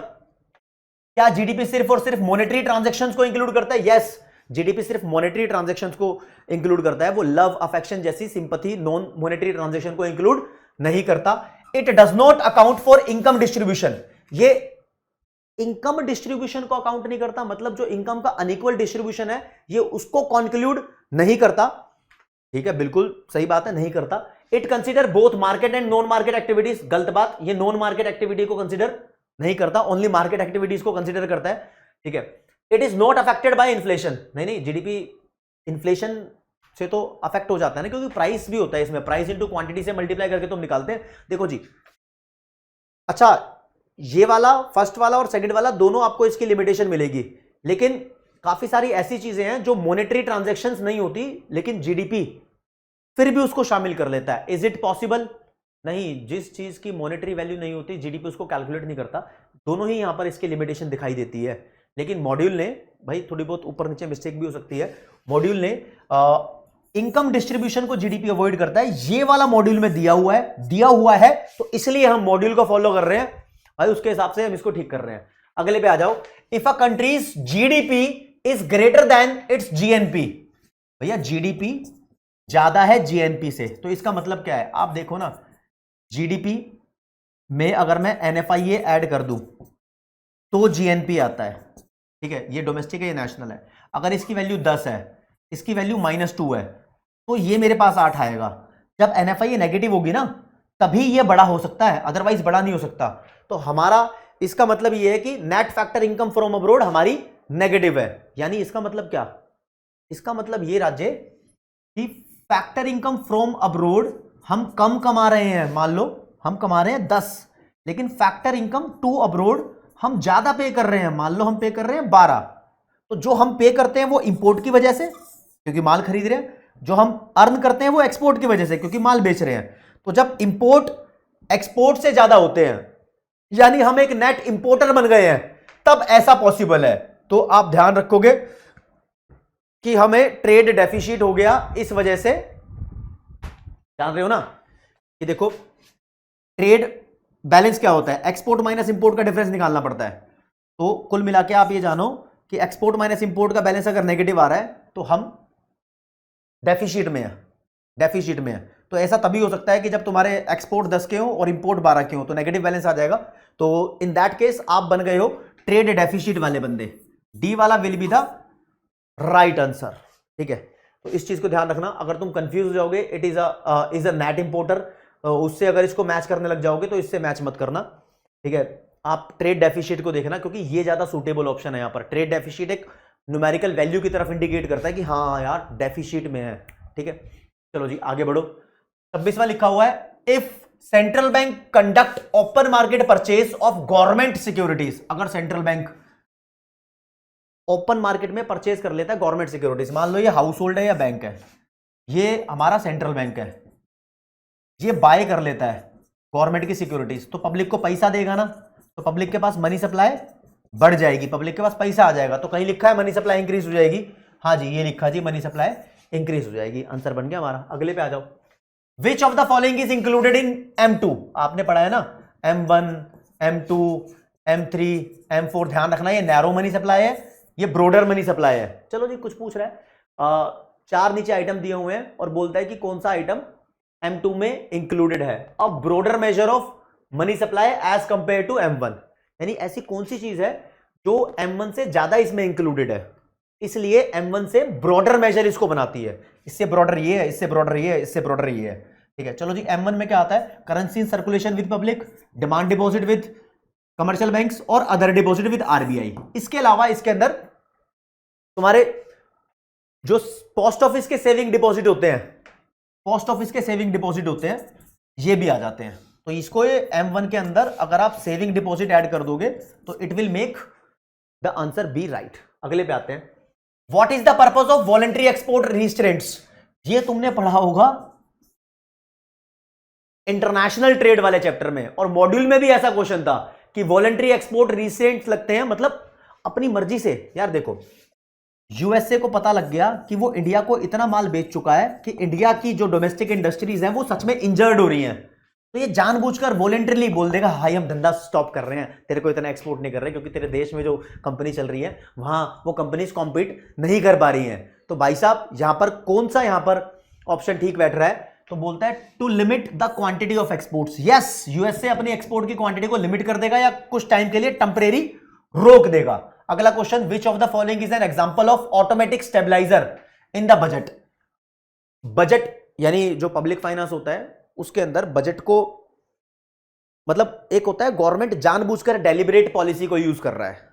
S1: क्या जीडीपी सिर्फ और सिर्फ मॉनेटरी ट्रांजैक्शंस को इंक्लूड करता है? यस, जीडीपी सिर्फ मॉनेटरी ट्रांजैक्शंस को इंक्लूड करता है। वो लव, अफेक्शन जैसी सिंपैथी, नॉन मॉनेटरी ट्रांजैक्शन को इंक्लूड नहीं करता। It does not account for income distribution. ये इनकम डिस्ट्रीब्यूशन को अकाउंट नहीं करता, मतलब जो इनकम का अनइक्वल डिस्ट्रीब्यूशन है ये उसको कॉन्क्लूड नहीं करता। ठीक है, बिल्कुल सही बात है, नहीं करता। It consider both market and non market activities. गलत बात, ये नॉन मार्केट एक्टिविटी को कंसीडर नहीं करता, ओनली मार्केट एक्टिविटीज को कंसीडर करता है। ठीक है। It is not affected by inflation. नहीं, जीडीपी इन्फ्लेशन से तो अफेक्ट हो जाता है ना, क्योंकि प्राइस भी होता है इसमें, प्राइस इंटू क्वांटिटी से मल्टीप्लाई करके तुम निकालते हैं। देखो जी, अच्छा ये वाला फर्स्ट वाला और सेकंड वाला दोनों आपको इसकी लिमिटेशन मिलेगी, लेकिन काफी सारी ऐसी चीजें हैं जो मॉनेटरी ट्रांजैक्शंस नहीं होती लेकिन जीडीपी फिर भी उसको शामिल कर लेता है। Is it possible? नहीं, जिस चीज की मॉनेटरी वैल्यू नहीं होती जीडीपी उसको कैलकुलेट नहीं करता। दोनों ही यहां पर इसकी लिमिटेशन दिखाई देती है, लेकिन मॉड्यूल ने, भाई थोड़ी बहुत ऊपर नीचे मिस्टेक भी हो सकती है, मॉड्यूल ने इनकम डिस्ट्रीब्यूशन को जीडीपी अवॉइड करता है। ये वाला मॉड्यूल में दिया हुआ है तो इसलिए हम मॉड्यूल को फॉलो कर रहे हैं भाई, उसके हिसाब से हम इसको ठीक कर रहे हैं। अगले पे आ जाओ। If a countries GDP is greater than it's GNP, भैया जीडीपी ज्यादा है जीएनपी से, तो इसका मतलब क्या है? आप देखो ना, जीडीपी में अगर मैं एनएफआईए ऐड कर दूं तो जीएनपी आता है, ठीक है, ये डोमेस्टिक है ये नेशनल है। अगर इसकी वैल्यू 10 है, इसकी वैल्यू -2 है, तो ये मेरे पास 8 आएगा। जब एनएफआईए नेगेटिव होगी ना तभी ये बड़ा हो सकता है, अदरवाइज बड़ा नहीं हो सकता। तो हमारा इसका मतलब ये है कि net factor income from abroad हमारी नेगेटिव है। यानी इसका मतलब क्या? इसका मतलब ये राज्य कि फैक्टर इनकम फ्रॉम अब्रोड हम कम कमा रहे हैं, मान लो हम कमा रहे हैं 10, लेकिन फैक्टर इनकम टू अब्रोड हम ज्यादा पे कर रहे हैं, मान लो हम पे कर रहे हैं 12। तो जो हम पे करते हैं वो इंपोर्ट की वजह से क्योंकि माल खरीद रहे हैं, जो हम अर्न करते हैं वो एक्सपोर्ट की वजह से क्योंकि माल बेच रहे हैं। तो जब इंपोर्ट एक्सपोर्ट से ज्यादा होते हैं यानी हम एक नेट इंपोर्टर बन गए हैं, तब ऐसा पॉसिबल है। तो आप ध्यान रखोगे कि हमें ट्रेड डेफिसिट हो गया इस वजह से, जान रहे हो ना कि देखो ट्रेड बैलेंस क्या होता है, एक्सपोर्ट माइनस इंपोर्ट का डिफरेंस निकालना पड़ता है। तो कुल मिला के आप ये जानो कि एक्सपोर्ट माइनस इंपोर्ट का बैलेंस अगर नेगेटिव आ रहा है तो हम डेफिसिट में है। तो ऐसा तभी हो सकता है कि जब तुम्हारे एक्सपोर्ट 10 के हो और इंपोर्ट 12 के हो तो नेगेटिव बैलेंस आ जाएगा। तो इन दैट केस आप बन गए हो ट्रेड डेफिसिट वाले बंदे। डी वाला will be the right answer, ठीक है। तो इस चीज को ध्यान रखना, अगर तुम कंफ्यूज हो जाओगे it is a net importer, उससे अगर इसको मैच करने लग जाओगे तो इससे मैच मत करना, ठीक है। आप ट्रेड डेफिसिट को देखना क्योंकि ये ज्यादा सूटेबल ऑप्शन है। यहां पर ट्रेड डेफिसिट एक न्यूमेरिकल वैल्यू की तरफ इंडिकेट करता है कि हाँ यार डेफिसिट में है, ठीक है। चलो जी आगे बढ़ो। 26वां लिखा हुआ है, if central bank conduct open market purchase of government securities. अगर सेंट्रल बैंक ओपन मार्केट में परचेज कर लेता है गवर्नमेंट सिक्योरिटीज, मान लो ये हाउस होल्ड है या बैंक है, ये हमारा सेंट्रल बैंक है, ये बाय कर लेता है गवर्नमेंट की सिक्योरिटीज, तो पब्लिक को पैसा देगा ना, तो पब्लिक के पास मनी सप्लाई बढ़ जाएगी, पब्लिक के पास पैसा आ जाएगा। तो कहीं लिखा है मनी सप्लाई इंक्रीज हो जाएगी, हाँ जी ये लिखा जी मनी सप्लाई इंक्रीज हो जाएगी, आंसर बन गया हमारा। अगले पे आ जाओ। विच of the following is included in M2? आपने पढ़ा है ना M1, M2, M3, M4। ध्यान रखना ये नैरो मनी सप्लाई है, ये ब्रॉडर मनी सप्लाई है। चलो जी कुछ पूछ रहा है, 4 नीचे आइटम दिए हुए हैं और बोलता है कि कौन सा आइटम M2 में इंक्लूडेड है। A broader measure of money supply as compare to M1, यानी ऐसी कौन सी चीज है जो M1 से ज्यादा इसमें इंक्लूडेड है, इसलिए M1 से ब्रॉडर मेजर इसको बनाती है। इससे ब्रॉडर ये है, इससे ब्रॉडर ये है, इससे ब्रॉडर ये है, ठीक है। चलो जी M1 में क्या आता है? Currency in circulation with public, demand deposit with commercial banks और अदर डिपॉजिट विद आरबीआई। इसके अलावा इसके अंदर तुम्हारे जो पोस्ट ऑफिस के सेविंग डिपॉजिट होते हैं, पोस्ट ऑफिस के सेविंग डिपॉजिट होते हैं, ये भी आ जाते हैं। तो इसको M1 के अंदर अगर आप सेविंग डिपॉजिट ऐड कर दोगे तो it will make the answer be right. अगले पे आते हैं। What is the purpose of voluntary export restraints? ये तुमने पढ़ा होगा इंटरनेशनल ट्रेड वाले चैप्टर में, और मॉड्यूल में भी ऐसा क्वेश्चन था कि वॉलंटरी एक्सपोर्ट रिस्ट्रेंट्स लगते हैं, मतलब अपनी मर्जी से। यार देखो यूएसए को पता लग गया कि वो इंडिया को इतना माल बेच चुका है कि इंडिया की जो डोमेस्टिक इंडस्ट्रीज हैं वो सच में इंजर्ड हो रही हैं, तो ये जानबूझकर वॉलंटरली बोल देगा हाई हम धंधा स्टॉप कर रहे हैं, तेरे को इतना एक्सपोर्ट नहीं कर रहे क्योंकि तेरे देश में जो कंपनी चल रही है वहां वो कंपनीज कॉम्पीट नहीं कर पा रही हैं। तो भाई साहब यहां पर कौन सा यहां पर ऑप्शन ठीक बैठ रहा है? तो बोलता है to limit the quantity of exports. Yes, USA अपनी एक्सपोर्ट की क्वांटिटी को लिमिट कर देगा या कुछ टाइम के लिए टेम्परेरी रोक देगा। अगला question, which of the following is an example of automatic stabiliser in the budget? Budget यानी जो पब्लिक फाइनेंस होता है उसके अंदर बजट को, मतलब एक होता है गवर्नमेंट जानबूझकर डेलिब्रेट पॉलिसी को यूज कर रहा है,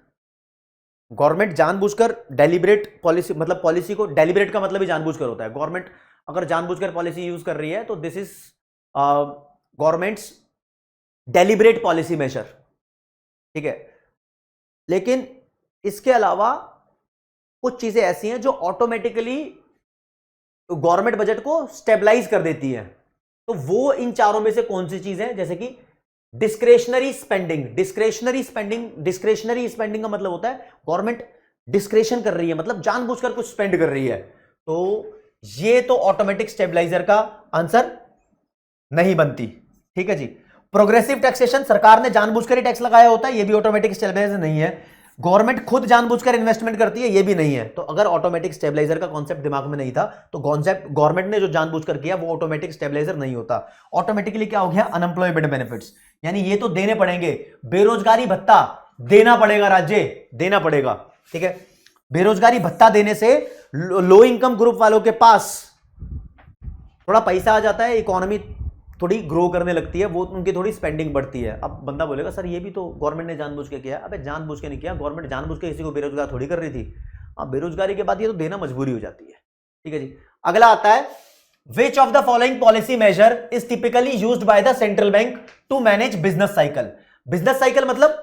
S1: गवर्नमेंट जानबूझकर डेलिब्रेट पॉलिसी, मतलब पॉलिसी को, डेलिब्रेट का मतलब ही जानबूझकर होता है। गवर्नमेंट अगर जानबूझकर पॉलिसी यूज कर रही है तो this is government's deliberate policy measure, ठीक है। लेकिन इसके अलावा कुछ चीजें ऐसी हैं जो ऑटोमेटिकली गवर्नमेंट बजट को स्टेबलाइज कर देती है। तो वो इन चारों में से कौन सी चीज है? जैसे कि डिस्क्रेशनरी स्पेंडिंग। डिस्क्रेशनरी स्पेंडिंग का मतलब होता है गवर्नमेंट डिस्क्रेशन कर रही है, मतलब जानबूझकर कुछ स्पेंड कर रही है। तो ये तो ऑटोमेटिक स्टेबलाइजर का आंसर नहीं बनती। ठीक है जी। प्रोग्रेसिव टैक्सेशन, सरकार ने जानबूझकर ही टैक्स लगाया होता है, ये भी ऑटोमेटिक स्टेबलाइजर नहीं है। गवर्नमेंट खुद जानबूझकर इन्वेस्टमेंट करती है, ये भी नहीं है। तो अगर ऑटोमेटिक स्टेबलाइजर का कॉन्सेप्ट दिमाग में नहीं था तो कॉन्सेप्ट गवर्नमेंट ने जो जानबूझकर किया वो ऑटोमेटिक स्टेबलाइजर नहीं होता। ऑटोमेटिकली क्या हो गया? अनएम्प्लॉयमेंट बेनिफिट्स, यानी ये तो देने पड़ेंगे। बेरोजगारी भत्ता देना पड़ेगा, राज्य देना पड़ेगा। ठीक है। बेरोजगारी भत्ता देने से लो इनकम ग्रुप वालों के पास थोड़ा पैसा आ जाता है, इकोनॉमी थोड़ी ग्रो करने लगती है, वो उनकी थोड़ी स्पेंडिंग बढ़ती है। अब बंदा बोलेगा सर ये भी तो गवर्नमेंट ने जानबूझ के किया। अबे जानबूझ के नहीं किया, गवर्नमेंट जानबूझ के किसी को बेरोजगार थोड़ी कर रही थी। अब बेरोजगारी के बाद ये तो देना मजबूरी हो जाती है। ठीक है जी। अगला आता है, which of the following policy measure is typically used by the central bank to manage business cycle. Business cycle मतलब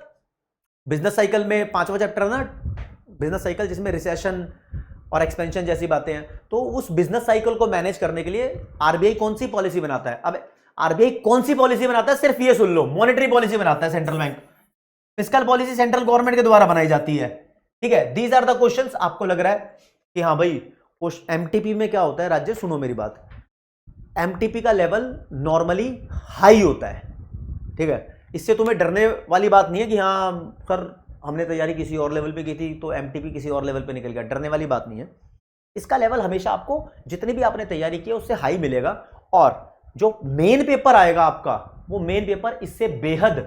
S1: बिजनेस साइकिल में 5वां चैप्टर है ना, बिजनेस साइकिल, जिसमें रिसेशन और एक्सपेंशन जैसी बातें हैं। तो उस बिजनेस साइकिल को मैनेज करने के लिए आरबीआई कौन सी पॉलिसी बनाता है? अब आरबीआई कौन सी पॉलिसी बनाता है? सिर्फ ये सुन लो, मॉनेटरी पॉलिसी बनाता है central bank. Fiscal policy central government के द्वारा बनाई जाती है। ठीक है। These are the questions. आपको लग रहा है कि हाँ भाई एमटीपी में क्या होता है? राज्य सुनो मेरी बात, एमटीपी का लेवल नॉर्मली हाई होता है। ठीक है। इससे तुम्हें डरने वाली बात नहीं है कि हाँ सर हमने तैयारी किसी और लेवल पे की थी तो एमटीपी किसी और लेवल पे निकल गया, डरने वाली बात नहीं है। इसका लेवल हमेशा आपको जितनी भी आपने तैयारी की है उससे हाई मिलेगा, और जो मेन पेपर आएगा आपका, वो मेन पेपर इससे बेहद,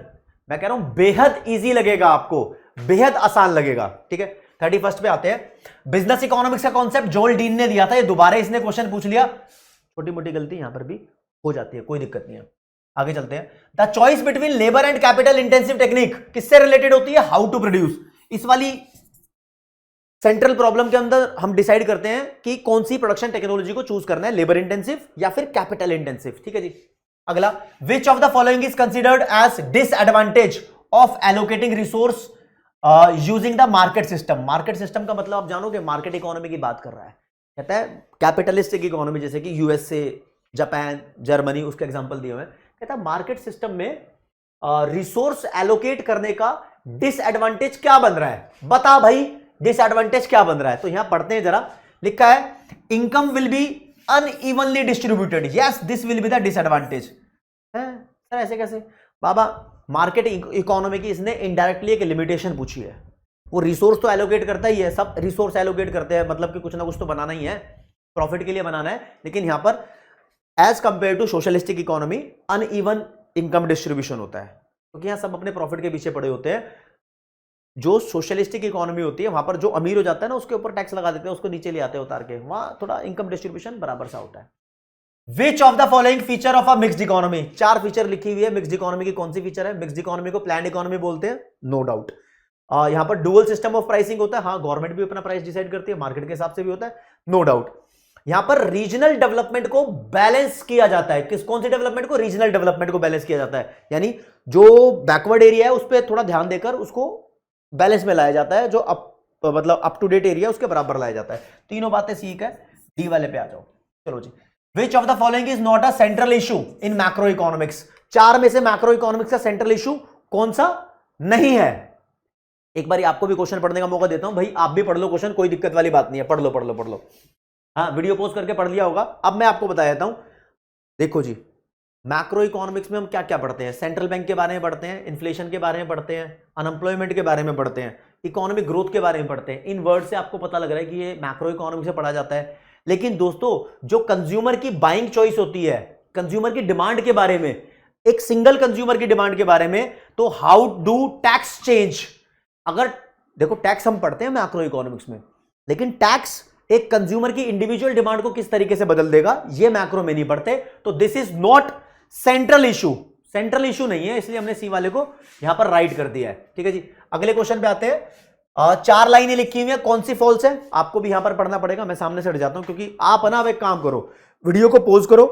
S1: मैं कह रहा हूं बेहद इजी लगेगा आपको, बेहद आसान लगेगा। ठीक है। 31 पे आते हैं। बिजनेस इकोनॉमिक्स का कॉन्सेप्ट जोल डीन ने दिया था, ये दोबारा इसने क्वेश्चन पूछ लिया। छोटी मोटी गलती यहां पर भी हो जाती है, कोई दिक्कत नहीं है। आगे चलते हैं। The choice between labour and capital intensive technique किससे रिलेटेड होती है? How to produce. इस वाली सेंट्रल प्रॉब्लम के अंदर हम डिसाइड करते हैं कि कौन सी प्रोडक्शन टेक्नोलॉजी को चूज करना है, लेबर इंटेंसिव या फिर कैपिटल इंटेंसिव। ठीक है जी। अगला, which of the following is considered as disadvantage of allocating resource using the market system. Market system का मतलब आप जानोगे, मार्केट इकोनॉमी की बात कर रहा है। कहता है कैपिटलिस्टिक इकोनॉमी, जैसे कि यूएसए, जापान, जर्मनी, उसके एग्जांपल दिए हुए हैं। कहता है मार्केट सिस्टम में रिसोर्स एलोकेट करने का डिसएडवांटेज क्या बन रहा है? बता भाई डिसएडवांटेज क्या बन रहा है। तो यहां पढ़ते हैं जरा। लिखा है income will be unevenly distributed. Yes, this will be the disadvantage. Sir ऐसे कैसे? बाबा मार्केट इकोनॉमी की इसने इनडायरेक्टली एक लिमिटेशन पूछी है। वो रिसोर्स तो एलोकेट करता ही है, सब रिसोर्स एलोकेट करते हैं, मतलब कि कुछ ना कुछ तो बनाना ही है, प्रॉफिट के लिए बनाना है। लेकिन यहां पर as compare to socialistic economy uneven income distribution होता है, क्योंकि यहां सब अपने प्रॉफिट के पीछे पड़े होते हैं। जो सोशलिस्टिक इकोनॉमी होती है वहां पर जो अमीर हो जाता है ना, उसके ऊपर टैक्स लगा देते हैं, उसको नीचे ले आते हैं उतार के, वहां थोड़ा इनकम डिस्ट्रीब्यूशन बराबर सा होता है। Which of the following feature of a mixed economy? 4 feature लिखी हुई है। मिक्स्ड इकोनॉमी की कौन सी फीचर है? मिक्स्ड इकोनॉमी को प्लान्ड इकोनॉमी बोलते हैं, नो डाउट। यहां पर डुअल सिस्टम ऑफ प्राइसिंग होता है। हाँ, गवर्नमेंट भी अपना प्राइस डिसाइड करती है, मार्केट के हिसाब से भी होता है, नो डाउट। यहां पर रीजनल डेवलपमेंट को बैलेंस किया जाता है। कौन सी डेवलपमेंट को? रीजनल डेवलपमेंट को बैलेंस किया जाता है, यानी जो बैकवर्ड एरिया है उस पर थोड़ा ध्यान देकर उसको बैलेंस में लाया जाता है, जो मतलब अप टू डेट एरिया उसके बराबर लाया जाता है। तीनों बातें सीख है। डी वाले पे आ जाओ। चलो जी। Which of the following is not a central issue in macro economics? 4 में से मैक्रो इकोनॉमिक्स का सेंट्रल इशू कौन सा नहीं है? एक बार आपको भी क्वेश्चन पढ़ने का मौका देता हूं भाई, आप भी पढ़ लो क्वेश्चन, कोई दिक्कत वाली बात नहीं है, पढ़ लो पढ़ लो पढ़ लो। हाँ, वीडियो पोस्ट करके पढ़ लिया होगा। अब मैं आपको बता देता हूं। देखो जी, मैक्रो इकोनॉमिक्स में हम क्या क्या पढ़ते हैं? सेंट्रल बैंक के बारे में पढ़ते हैं, इन्फ्लेशन के बारे में पढ़ते हैं, अनएम्प्लॉयमेंट के बारे में पढ़ते हैं, इकोनॉमिक ग्रोथ के बारे में पढ़ते हैं। इन वर्ड से आपको पता लग रहा है कि ये मैक्रो इकोनॉमिक्स से पढ़ा जाता है। लेकिन दोस्तों, जो कंज्यूमर की बाइंग चॉइस होती है, कंज्यूमर की डिमांड के बारे में, एक सिंगल कंज्यूमर की डिमांड के बारे में, तो हाउ डू टैक्स चेंज? अगर देखो, टैक्स हम पढ़ते हैं मैक्रो इकोनॉमिक्स में, लेकिन टैक्स एक कंज्यूमर की इंडिविजुअल डिमांड को किस तरीके से बदल देगा, ये मैक्रो में नहीं पढ़ते। तो this is not central issue, central issue नहीं है, इसलिए हमने सी वाले को यहां पर राइट कर दिया है। ठीक है जी। अगले क्वेश्चन पे आते हैं। 4 लाइनें लिखी हुई हैं, कौन सी फॉल्स है आपको भी यहां पर पढ़ना पड़ेगा। मैं सामने से हट जाता हूं, क्योंकि आप ना अब एक काम करो, वीडियो को पॉज करो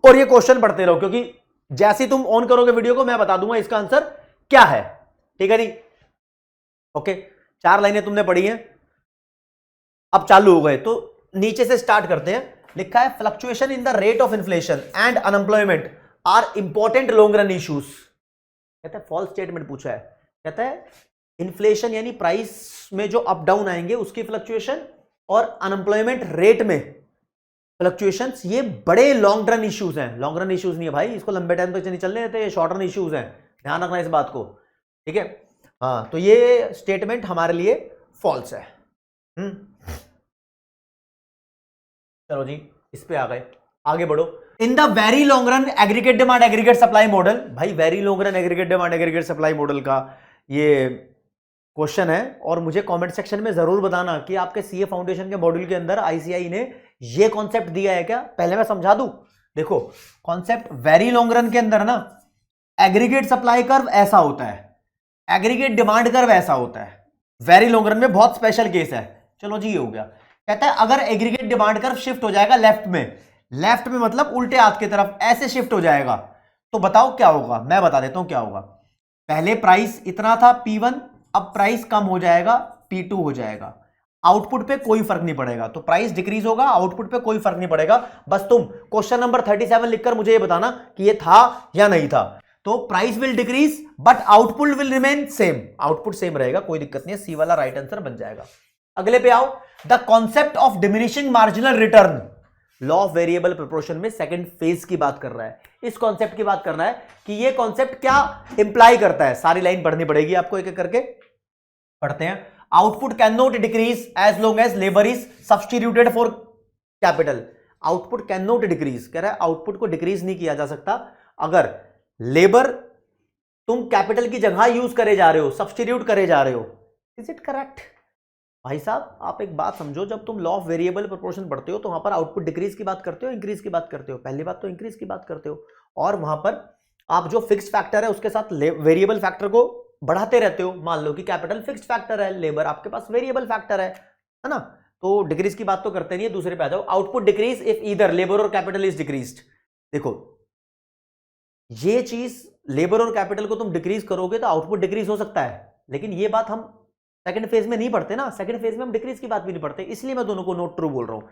S1: और ये क्वेश्चन पढ़ते रहो, क्योंकि जैसे तुम ऑन करोगे वीडियो को, मैं बता दूंगा इसका आंसर क्या है। ठीक है नहीं? ओके, 4 लाइनें तुमने पढ़ी हैं, अब चालू हो गए। तो नीचे से स्टार्ट करते हैं। लिखा है fluctuation in the rate of inflation and unemployment are important long run issues. कहता है फॉल्स स्टेटमेंट पूछा है, कहता है इन्फ्लेशन यानी प्राइस में जो अप डाउन आएंगे उसकी फ्लक्चुएशन और अनएम्प्लॉयमेंट रेट में फ्लक्चुएशंस, ये बड़े लॉन्ग रन इश्यूज हैं। लॉन्ग रन इश्यूज नहीं है भाई, इसको लंबे टाइम तक नहीं चलने देते, ये शॉर्ट रन इश्यूज हैं, ध्यान रखना इस बात को, ठीक है? हाँ, तो ये स्टेटमेंट हमारे लिए फॉल्स है। चलो जी, इस पे आ गए, आगे बढ़ो। In the very long run aggregate demand aggregate supply model, भाई very long run aggregate demand aggregate supply model का ये क्वेश्चन है, और मुझे कमेंट सेक्शन में जरूर बताना कि आपके सीए फाउंडेशन के मॉड्यूल के अंदर आईसीआई ने ये कॉन्सेप्ट दिया है क्या। पहले मैं समझा दूं, देखो कॉन्सेप्ट वेरी लॉन्ग रन के अंदर ना एग्रीगेट सप्लाई कर्व ऐसा होता है, एग्रीगेट डिमांड कर्व ऐसा होता है, वेरी लॉन्ग रन में बहुत स्पेशल केस है। चलो जी, ये हो गया। कहता है अगर एग्रीगेट डिमांड कर्व शिफ्ट हो जाएगा लेफ्ट में मतलब उल्टे हाथ की तरफ ऐसे शिफ्ट हो जाएगा, तो बताओ क्या होगा। मैं बता देता हूं क्या होगा। पहले प्राइस इतना था P1, अब प्राइस कम हो जाएगा, P2 हो जाएगा। आउटपुट पे कोई फर्क नहीं पड़ेगा, तो प्राइस डिक्रीज होगा, आउटपुट पे कोई फर्क नहीं पड़ेगा। बस तुम क्वेश्चन नंबर 37 लिखकर मुझे ये बताना कि ये था या नहीं था। तो price will decrease but output will remain same, output same रहेगा, कोई दिक्कत नहीं है, सी वाला राइट आंसर बन जाएगा। अगले पे आओ, the concept of diminishing marginal return, law of variable proportion में सेकंड फेज की बात कर रहा है। इस कॉन्सेप्ट की बात करना है कि ये कॉन्सेप्ट क्या इंप्लाई करता है। सारी लाइन पढ़नी पड़ेगी आपको, एक एक करके पढ़ते हैं। Output can not decrease as long as labour is substituted for capital. Output can not decrease, कह रहा है आउटपुट को डिक्रीज नहीं किया जा सकता अगर लेबर तुम कैपिटल की जगह यूज करे जा रहे हो, सब्स्टिट्यूट करे जा रहे हो। Is it correct? भाई साहब आप एक बात समझो, जब तुम लॉ ऑफ वेरिएबल प्रोपोर्शन पढ़ते हो तो वहां पर आउटपुट डिक्रीज की बात करते हो, इंक्रीज की बात करते हो। पहली बात तो इंक्रीज की बात करते हो, और वहां पर आप जो फिक्स्ड फैक्टर है उसके साथ वेरिएबल फैक्टर को बढ़ाते रहते हो। मान लो कि कैपिटल फिक्स्ड फैक्टर है, लेबर आपके पास वेरिएबल फैक्टर है ना, तो डिक्रीज की बात तो करते नहीं है। दूसरे पे आ जाओ, output decrease if either labour और कैपिटल इज डिक्रीज्ड। देखो ये चीज लेबर और कैपिटल को तुम डिक्रीज करोगे तो आउटपुट डिक्रीज हो सकता है, लेकिन ये बात हम सेकंड फेज में नहीं पढ़ते ना, सेकंड फेज में हम डिक्रीज की बात भी नहीं पढ़ते, इसलिए मैं दोनों को नोट ट्रू बोल रहा हूं।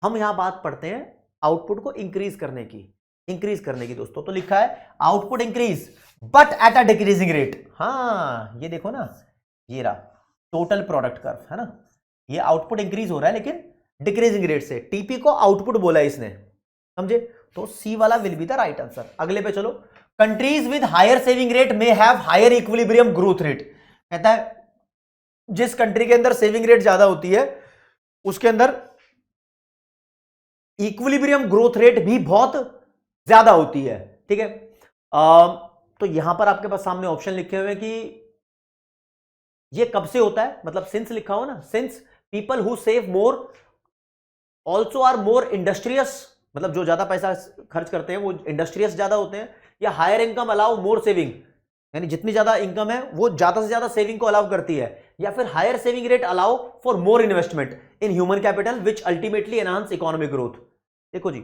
S1: हम यहां बात पढ़ते हैं आउटपुट को इंक्रीज करने की दोस्तों। तो लिखा है output increase but at a decreasing rate. हाँ ये देखो ना, ये रहा टोटल प्रोडक्ट कर्व है ना, ये आउटपुट इंक्रीज हो रहा है लेकिन डिक्रीजिंग रेट से। टीपी को आउटपुट बोला इसने, समझे? तो सी वाला will be the right answer. अगले पे चलो, countries with higher saving rate में have higher equilibrium growth rate. कहता है जिस कंट्री के अंदर सेविंग रेट ज्यादा होती है उसके अंदर इक्विलिब्रियम ग्रोथ रेट भी बहुत ज्यादा होती है, ठीक है? तो यहां पर आपके पास सामने ऑप्शन लिखे हुए हैं कि ये कब से होता है, मतलब सिंस लिखा हो ना, since people who save more also are more industrious, मतलब जो ज्यादा पैसा खर्च करते हैं वो इंडस्ट्रियस ज्यादा होते हैं, या higher income allow more saving, यानी जितनी ज्यादा इनकम है वो ज्यादा से ज्यादा सेविंग को अलाउ करती है, या फिर higher saving rate allow for more investment in human capital which ultimately enhance economic growth. देखो जी,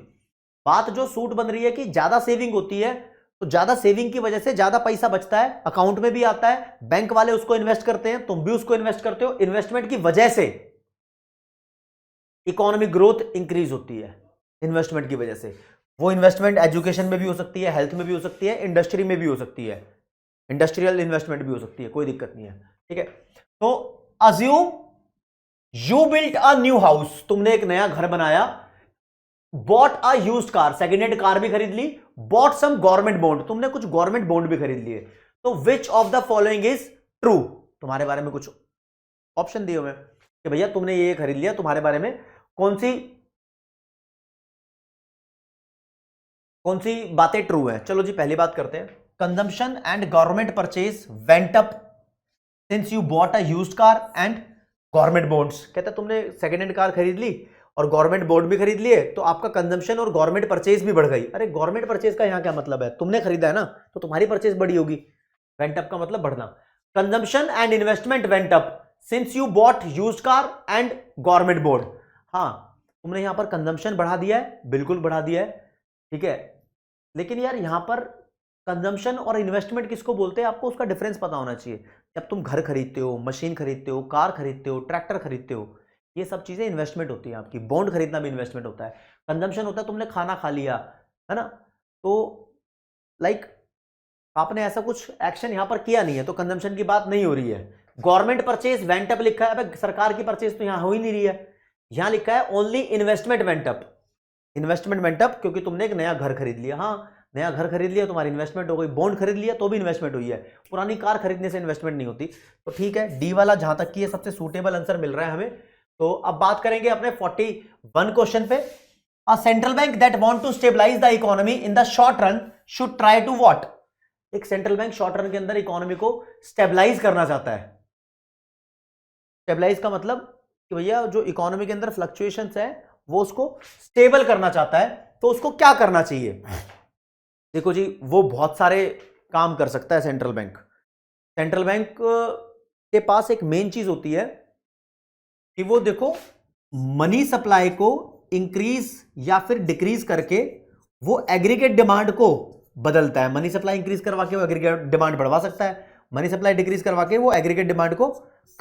S1: बात जो सूट बन रही है कि ज्यादा सेविंग होती है तो ज्यादा सेविंग की वजह से ज्यादा पैसा बचता है, अकाउंट में भी आता है, बैंक वाले उसको इन्वेस्ट करते हैं, तुम भी उसको इन्वेस्ट करते हो, इन्वेस्टमेंट की वजह से इकोनॉमिक ग्रोथ इंक्रीज होती है, इन्वेस्टमेंट की वजह से। वो इन्वेस्टमेंट एजुकेशन में भी हो सकती है, हेल्थ में भी हो सकती है, इंडस्ट्री में भी हो सकती है, इंडस्ट्रियल इन्वेस्टमेंट भी हो सकती है, कोई दिक्कत नहीं है, ठीक है? तो assume you built a new house, तुमने एक नया घर बनाया, bought a used car, second hand car भी खरीद ली, बॉट सम गवर्नमेंट बॉन्ड, तुमने कुछ गवर्नमेंट बॉन्ड भी खरीद लिए। तो विच of the following is true? तुम्हारे बारे में कुछ ऑप्शन दिए हुए कि भैया तुमने ये खरीद लिया, तुम्हारे बारे में कौन सी बातें ट्रू है। चलो जी पहली बात करते हैं, consumption and government purchase went up since you bought a used car and government bonds. कहता है तुमने सेकेंड हैंड कार खरीद ली और गवर्नमेंट बॉन्ड भी खरीद लिए, तो आपका कंजम्पशन और गवर्नमेंट परचेज भी बढ़ गई। अरे गवर्नमेंट परचेज का यहां क्या मतलब है? तुमने खरीदा है ना, तो तुम्हारी परचेज बढ़ी होगी। वेंट अप का मतलब बढ़ना। Consumption and investment went up since you bought used car and government bond. हाँ तुमने यहां पर कंजम्पशन बढ़ा दिया है, बिल्कुल बढ़ा दिया है, ठीक है, लेकिन यार यहां पर कंजम्पशन और इन्वेस्टमेंट किसको बोलते हैं, आपको उसका डिफरेंस पता होना चाहिए। जब तुम घर खरीदते हो, मशीन खरीदते हो, कार खरीदते हो, ट्रैक्टर खरीदते हो, ये सब चीजें इन्वेस्टमेंट होती है आपकी। बॉन्ड खरीदना भी इन्वेस्टमेंट होता है। कंजम्पशन होता है तुमने खाना खा लिया, है ना, तो लाइक आपने ऐसा कुछ एक्शन यहां पर किया नहीं है, तो कंजम्पशन की बात नहीं हो रही है। गवर्नमेंट परचेज वेंट अप लिखा है, सरकार की परचेज तो यहां हो ही नहीं रही है। यहां लिखा है only investment went up. Investment went up क्योंकि तुमने एक नया घर खरीद लिया। हाँ, नया घर खरीद लिया, तुम्हारी इन्वेस्टमेंट हो गई। बॉन्ड खरीद लिया तो भी इन्वेस्टमेंट हुई है। पुरानी कार खरीदने से इन्वेस्टमेंट नहीं होती। तो ठीक है, डी वाला जहां तक की सबसे सूटेबल आंसर मिल रहा है हमें। तो अब बात करेंगे अपने 41 क्वेश्चन पे। A central bank that want to stabilise the economy in the short run should try to what. एक सेंट्रल बैंक शॉर्ट रन के अंदर इकोनॉमी को स्टेबलाइज करना चाहता है। स्टेबलाइज का मतलब कि भैया जो इकोनॉमी के अंदर फ्लक्चुएशंस है वो उसको स्टेबल करना चाहता है, तो उसको क्या करना चाहिए। देखो जी, वो बहुत सारे काम कर सकता है सेंट्रल बैंक। सेंट्रल बैंक के पास एक मेन चीज होती है कि वो देखो मनी सप्लाई को इंक्रीज या फिर डिक्रीज करके वो एग्रीगेट डिमांड को बदलता है। मनी सप्लाई इंक्रीज करवा के वो एग्रीगेट डिमांड बढ़वा सकता है, मनी सप्लाई डिक्रीज करवा के वो एग्रीगेट डिमांड को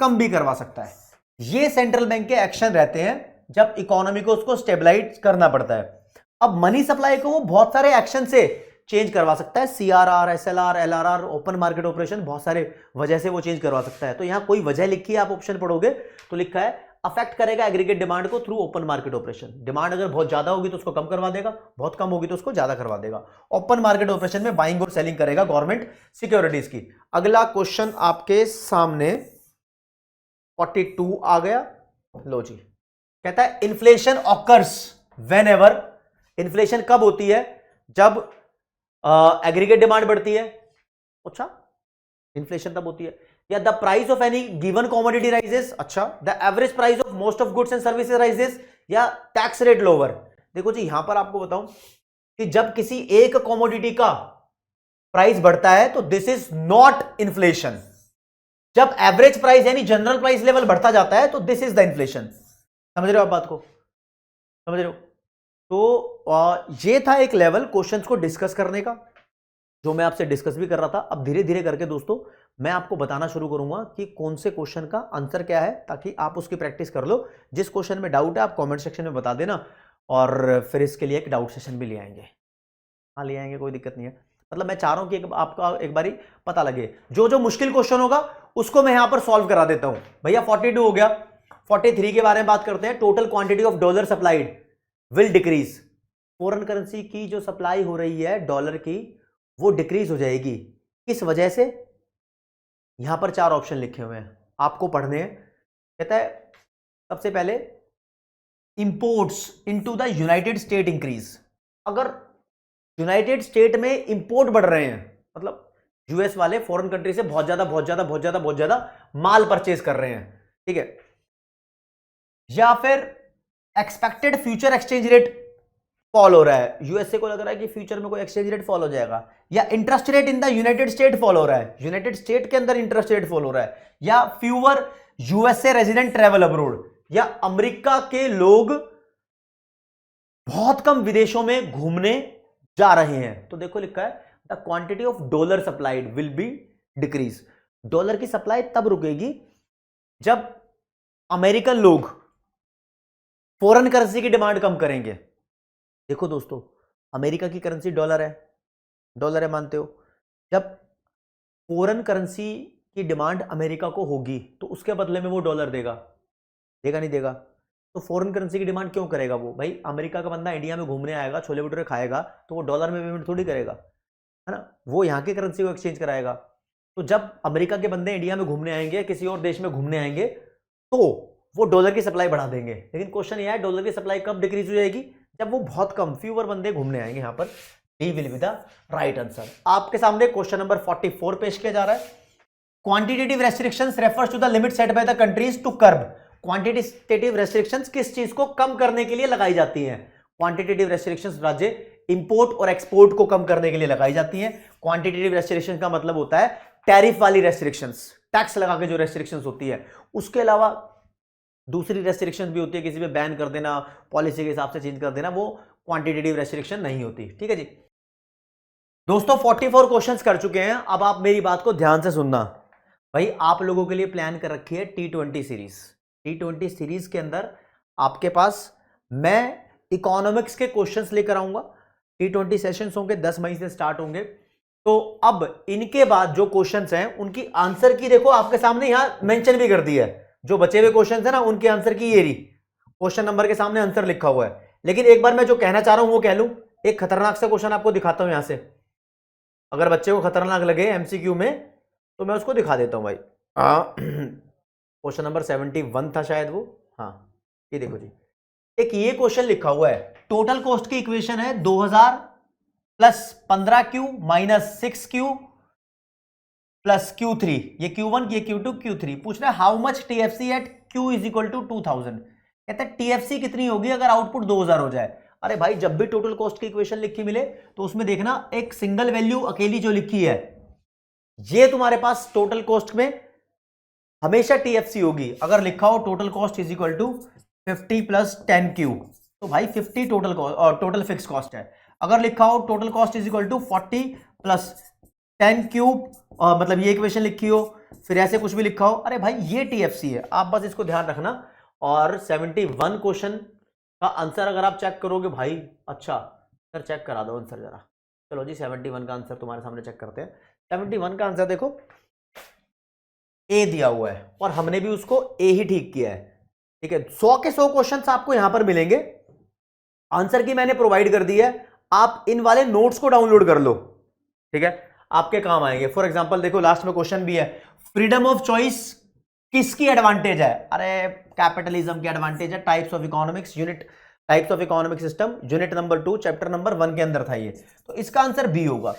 S1: कम भी करवा सकता है। ये सेंट्रल बैंक के एक्शन रहते हैं जब इकोनॉमी को उसको स्टेबलाइज करना पड़ता है। अब मनी सप्लाई को वो बहुत सारे एक्शन से चेंज करवा सकता है, CRR, SLR, LRR, open market operation, बहुत सारे वजह से वो चेंज करवा सकता है। तो यहां कोई वजह लिखी है, आप ऑप्शन पढ़ोगे तो लिखा है अफेक्ट करेगा एग्रीगेट डिमांड को through open market operation. Demand अगर बहुत ज्यादा होगी तो उसको कम करवा देगा, बहुत कम होगी तो उसको ज्यादा करवा देगा। ओपन मार्केट ऑपरेशन में बाइंग और सेलिंग करेगा गवर्नमेंट सिक्योरिटीज की। अगला क्वेश्चन आपके सामने 42 आ गया। लो जी, कहता है inflation occurs when ever. Inflation कब होती है, जब एग्रीगेट डिमांड बढ़ती है। अच्छा, इन्फ्लेशन तब होती है या the price of any given commodity rises. अच्छा, the average price of most of goods and services rises, या टैक्स रेट लोअर। देखो जी, यहां पर आपको बताऊं कि जब किसी एक कॉमोडिटी का प्राइस बढ़ता है तो दिस इज नॉट इन्फ्लेशन। जब एवरेज प्राइस यानी जनरल प्राइस लेवल बढ़ता जाता है तो दिस इज द इन्फ्लेशन। समझ रहे हो आप बात को, समझ रहे हो। तो ये था एक लेवल क्वेश्चंस को डिस्कस करने का, जो मैं आपसे डिस्कस भी कर रहा था। अब धीरे धीरे करके दोस्तों मैं आपको बताना शुरू करूंगा कि कौन से क्वेश्चन का आंसर क्या है, ताकि आप उसकी प्रैक्टिस कर लो। जिस क्वेश्चन में डाउट है आप कमेंट सेक्शन में बता देना, और फिर इसके लिए एक डाउट सेशन भी ले आएंगे। हाँ, ले आएंगे, कोई दिक्कत नहीं है। मतलब मैं चाह रहा हूं कि आपका एक बारी पता लगे। जो जो मुश्किल क्वेश्चन होगा उसको मैं यहां पर सॉल्व करा देता हूं। भैया 42 हो गया, 43 के बारे में बात करते हैं। Total quantity of dollar supplied will decrease. Foreign currency की जो सप्लाई हो रही है डॉलर की, वो डिक्रीज हो जाएगी। किस वजह से? यहां पर 4 ऑप्शन लिखे हुए हैं, आपको पढ़ने हैं। कहता है सबसे पहले imports into the United state increase. अगर यूनाइटेड स्टेट में इंपोर्ट बढ़ रहे हैं, मतलब यूएस वाले फॉरेन कंट्री से बहुत ज्यादा बहुत ज्यादा बहुत ज्यादा बहुत ज्यादा माल परचेज कर रहे हैं, ठीक है। या फिर expected future exchange rate fall हो रहा है, यूएसए को लग रहा है कि फ्यूचर में कोई एक्सचेंज रेट फॉल हो जाएगा। या interest rate in the United state fall हो रहा है, यूनाइटेड स्टेट के अंदर इंटरेस्ट रेट फॉल हो रहा है। या fewer USA resident travel abroad, या अमेरिका के लोग बहुत कम विदेशों में घूमने जा रहे हैं। तो देखो लिखा है the quantity of dollar supplied will be decrease. Dollar की सप्लाई तब रुकेगी जब अमेरिकन लोग फॉरेन करेंसी की डिमांड कम करेंगे। देखो दोस्तों, अमेरिका की करेंसी डॉलर है मानते हो। जब फॉरेन करेंसी की डिमांड अमेरिका को होगी तो उसके बदले में वो डॉलर देगा नहीं देगा? तो फॉरेन करेंसी की डिमांड क्यों करेगा वो? भाई अमेरिका का बंदा इंडिया में घूमने आएगा, छोले भटूरे खाएगा, तो वो डॉलर में पेमेंट थोड़ी करेगा, है ना, वो यहाँ की करेंसी को एक्सचेंज कराएगा। तो जब अमेरिका के बंदे इंडिया में घूमने आएंगे, किसी और देश में घूमने आएंगे, तो वो डॉलर की सप्लाई बढ़ा देंगे। लेकिन क्वेश्चन यह है डॉलर की सप्लाई कब डिक्रीज हो जाएगी? जब वो बहुत कम फ्यूअर बंदे घूमने आएंगे। यहां पर D will be the right answer. आपके सामने क्वेश्चन नंबर 44 पेश किया जा रहा है। Quantitative restrictions refers to the limit set by the countries to curb. Quantitative restrictions किस चीज को कम करने के लिए लगाई जाती हैं? क्वांटिटेटिव रेस्ट्रिक्शंस राज्य इंपोर्ट और एक्सपोर्ट को कम करने के लिए लगाई जाती हैं। क्वांटिटेटिव रेस्ट्रिक्शन का मतलब होता है टैरिफ वाली रेस्ट्रिक्शंस, टैक्स लगा के जो रेस्ट्रिक्शंस होती है। उसके अलावा दूसरी रेस्ट्रिक्शन भी होती है, किसी पे बैन कर देना, पॉलिसी के हिसाब से चेंज कर देना, वो क्वांटिटेटिव रेस्ट्रिक्शन नहीं होती। ठीक है जी। दोस्तों 44 क्वेश्चंस कर चुके हैं। अब आप मेरी बात को ध्यान से सुनना। भाई आप लोगों के लिए प्लान कर रखी है T20 सीरीज। T20 सीरीज के अंदर आपके पास मैं इकोनॉमिक्स के क्वेश्चंस लेकर आऊंगा। T20 सेशंस होंगे, 10 मई से स्टार्ट होंगे। तो अब इनके बाद जो क्वेश्चंस हैं उनकी आंसर की देखो आपके सामने यहां मेंशन भी कर दी है। जो बचे हुए क्वेश्चंस है ना उनके आंसर की ये रही, क्वेश्चन नंबर के सामने आंसर लिखा हुआ है। लेकिन एक बार मैं जो कहना चाह रहा हूं वो कह लूं। एक खतरनाक सा क्वेश्चन आपको दिखाता हूं यहां से, अगर बच्चे को खतरनाक लगे एमसीक्यू में तो मैं उसको दिखा देता हूं भाई। क्वेश्चन नंबर 71 था शायद वो। हाँ ये देखो जी, एक ये क्वेश्चन लिखा हुआ है, टोटल कॉस्ट की इक्वेशन है 2000 plus 15Q minus 6Q plus Q3, ये Q1 ये Q2 Q3। पूछ रहा है how much TFC at Q is equal to 2000। कहता है TFC कितनी होगी अगर आउटपुट 2000 हो जाए। अरे भाई जब भी टोटल कॉस्ट की इक्वेशन लिखी मिले तो उसमें देखना एक सिंगल वैल्यू अकेली जो लिखी है ये तुम्हारे पास टोटल कॉस्ट में हमेशा TFC होगी। अगर लिखा हो total cost is equal to 50 plus 10Q तो भाई 50 टोटल फिक्स कॉस्ट है। अगर लिखा हो total cost is equal to 40 plus 10Q मतलब ये इक्वेशन लिखी हो, फिर ऐसे कुछ भी लिखा हो, अरे भाई ये TFC है। आप बस इसको ध्यान रखना। और 71 क्वेश्चन का आंसर अगर आप चेक करोगे भाई, अच्छा सर चेक करा दो आंसर जरा। चलो जी 71 का आंसर तुम्हारे सामने चेक करते हैं। 71 का आंसर देखो ए दिया हुआ है और हमने भी उसको ए ही ठीक किया है। ठीक है, 100 के 100 क्वेश्चंस आपको यहां पर मिलेंगे। आंसर की मैंने प्रोवाइड कर दी है, आप इन वाले नोट्स को डाउनलोड कर लो। ठीक है, आपके काम आएंगे। फॉर एग्जांपल देखो लास्ट में क्वेश्चन भी है, फ्रीडम ऑफ चॉइस किसकी एडवांटेज है। अरे कैपिटलिज्म की एडवांटेज है। Types of economics unit, types of economic system unit number 2 chapter number 1 के अंदर था ये। तो इसका आंसर बी होगा।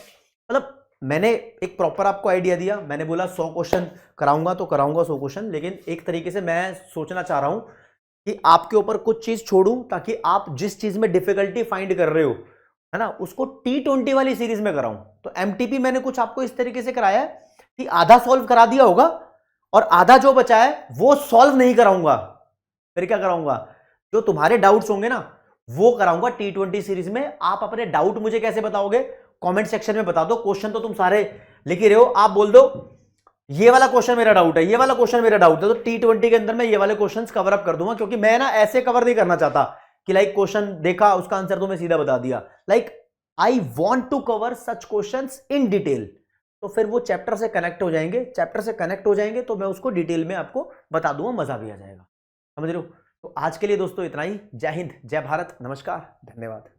S1: मतलब मैंने एक प्रॉपर आपको आइडिया दिया। मैंने बोला 100 क्वेश्चन कराऊंगा तो कराऊंगा 100 क्वेश्चन, लेकिन एक तरीके से मैं सोचना चाह रहा हूं कि आपके ऊपर कुछ चीज छोड़ूं ताकि आप जिस चीज में डिफिकल्टी फाइंड कर रहे हो है ना उसको T20 वाली सीरीज में कराऊं। तो MTP मैंने कुछ आपको इस तरीके से कराया है कि आधा सॉल्व करा दिया होगा और आधा जो बचा है वो सॉल्व नहीं कराऊंगा। फिर क्या कराऊंगा, जो तुम्हारे डाउट्स होंगे ना वो कराऊंगा T20 सीरीज में। आप अपने डाउट मुझे कैसे बताओगे, कमेंट सेक्शन में बता दो। क्वेश्चन तो तुम सारे लिख ही रहे हो, आप बोल दो ये वाला क्वेश्चन मेरा डाउट है, ये वाला क्वेश्चन मेरा डाउट है। तो T20 के अंदर मैं ये वाले क्वेश्चंस कवर अप कर दूंगा, क्योंकि मैं ना ऐसे कवर नहीं करना चाहता कि लाइक क्वेश्चन देखा उसका आंसर तो मैं सीधा बता दिया। Like I want to cover such questions in detail. तो फिर वो चैप्टर से कनेक्ट हो जाएंगे, चैप्टर से कनेक्ट हो जाएंगे तो मैं उसको डिटेल में आपको बता दूंगा, मजा भी आ जाएगा। समझ रहे हो। तो आज के लिए दोस्तों इतना ही। जय हिंद, जय भारत, नमस्कार, धन्यवाद।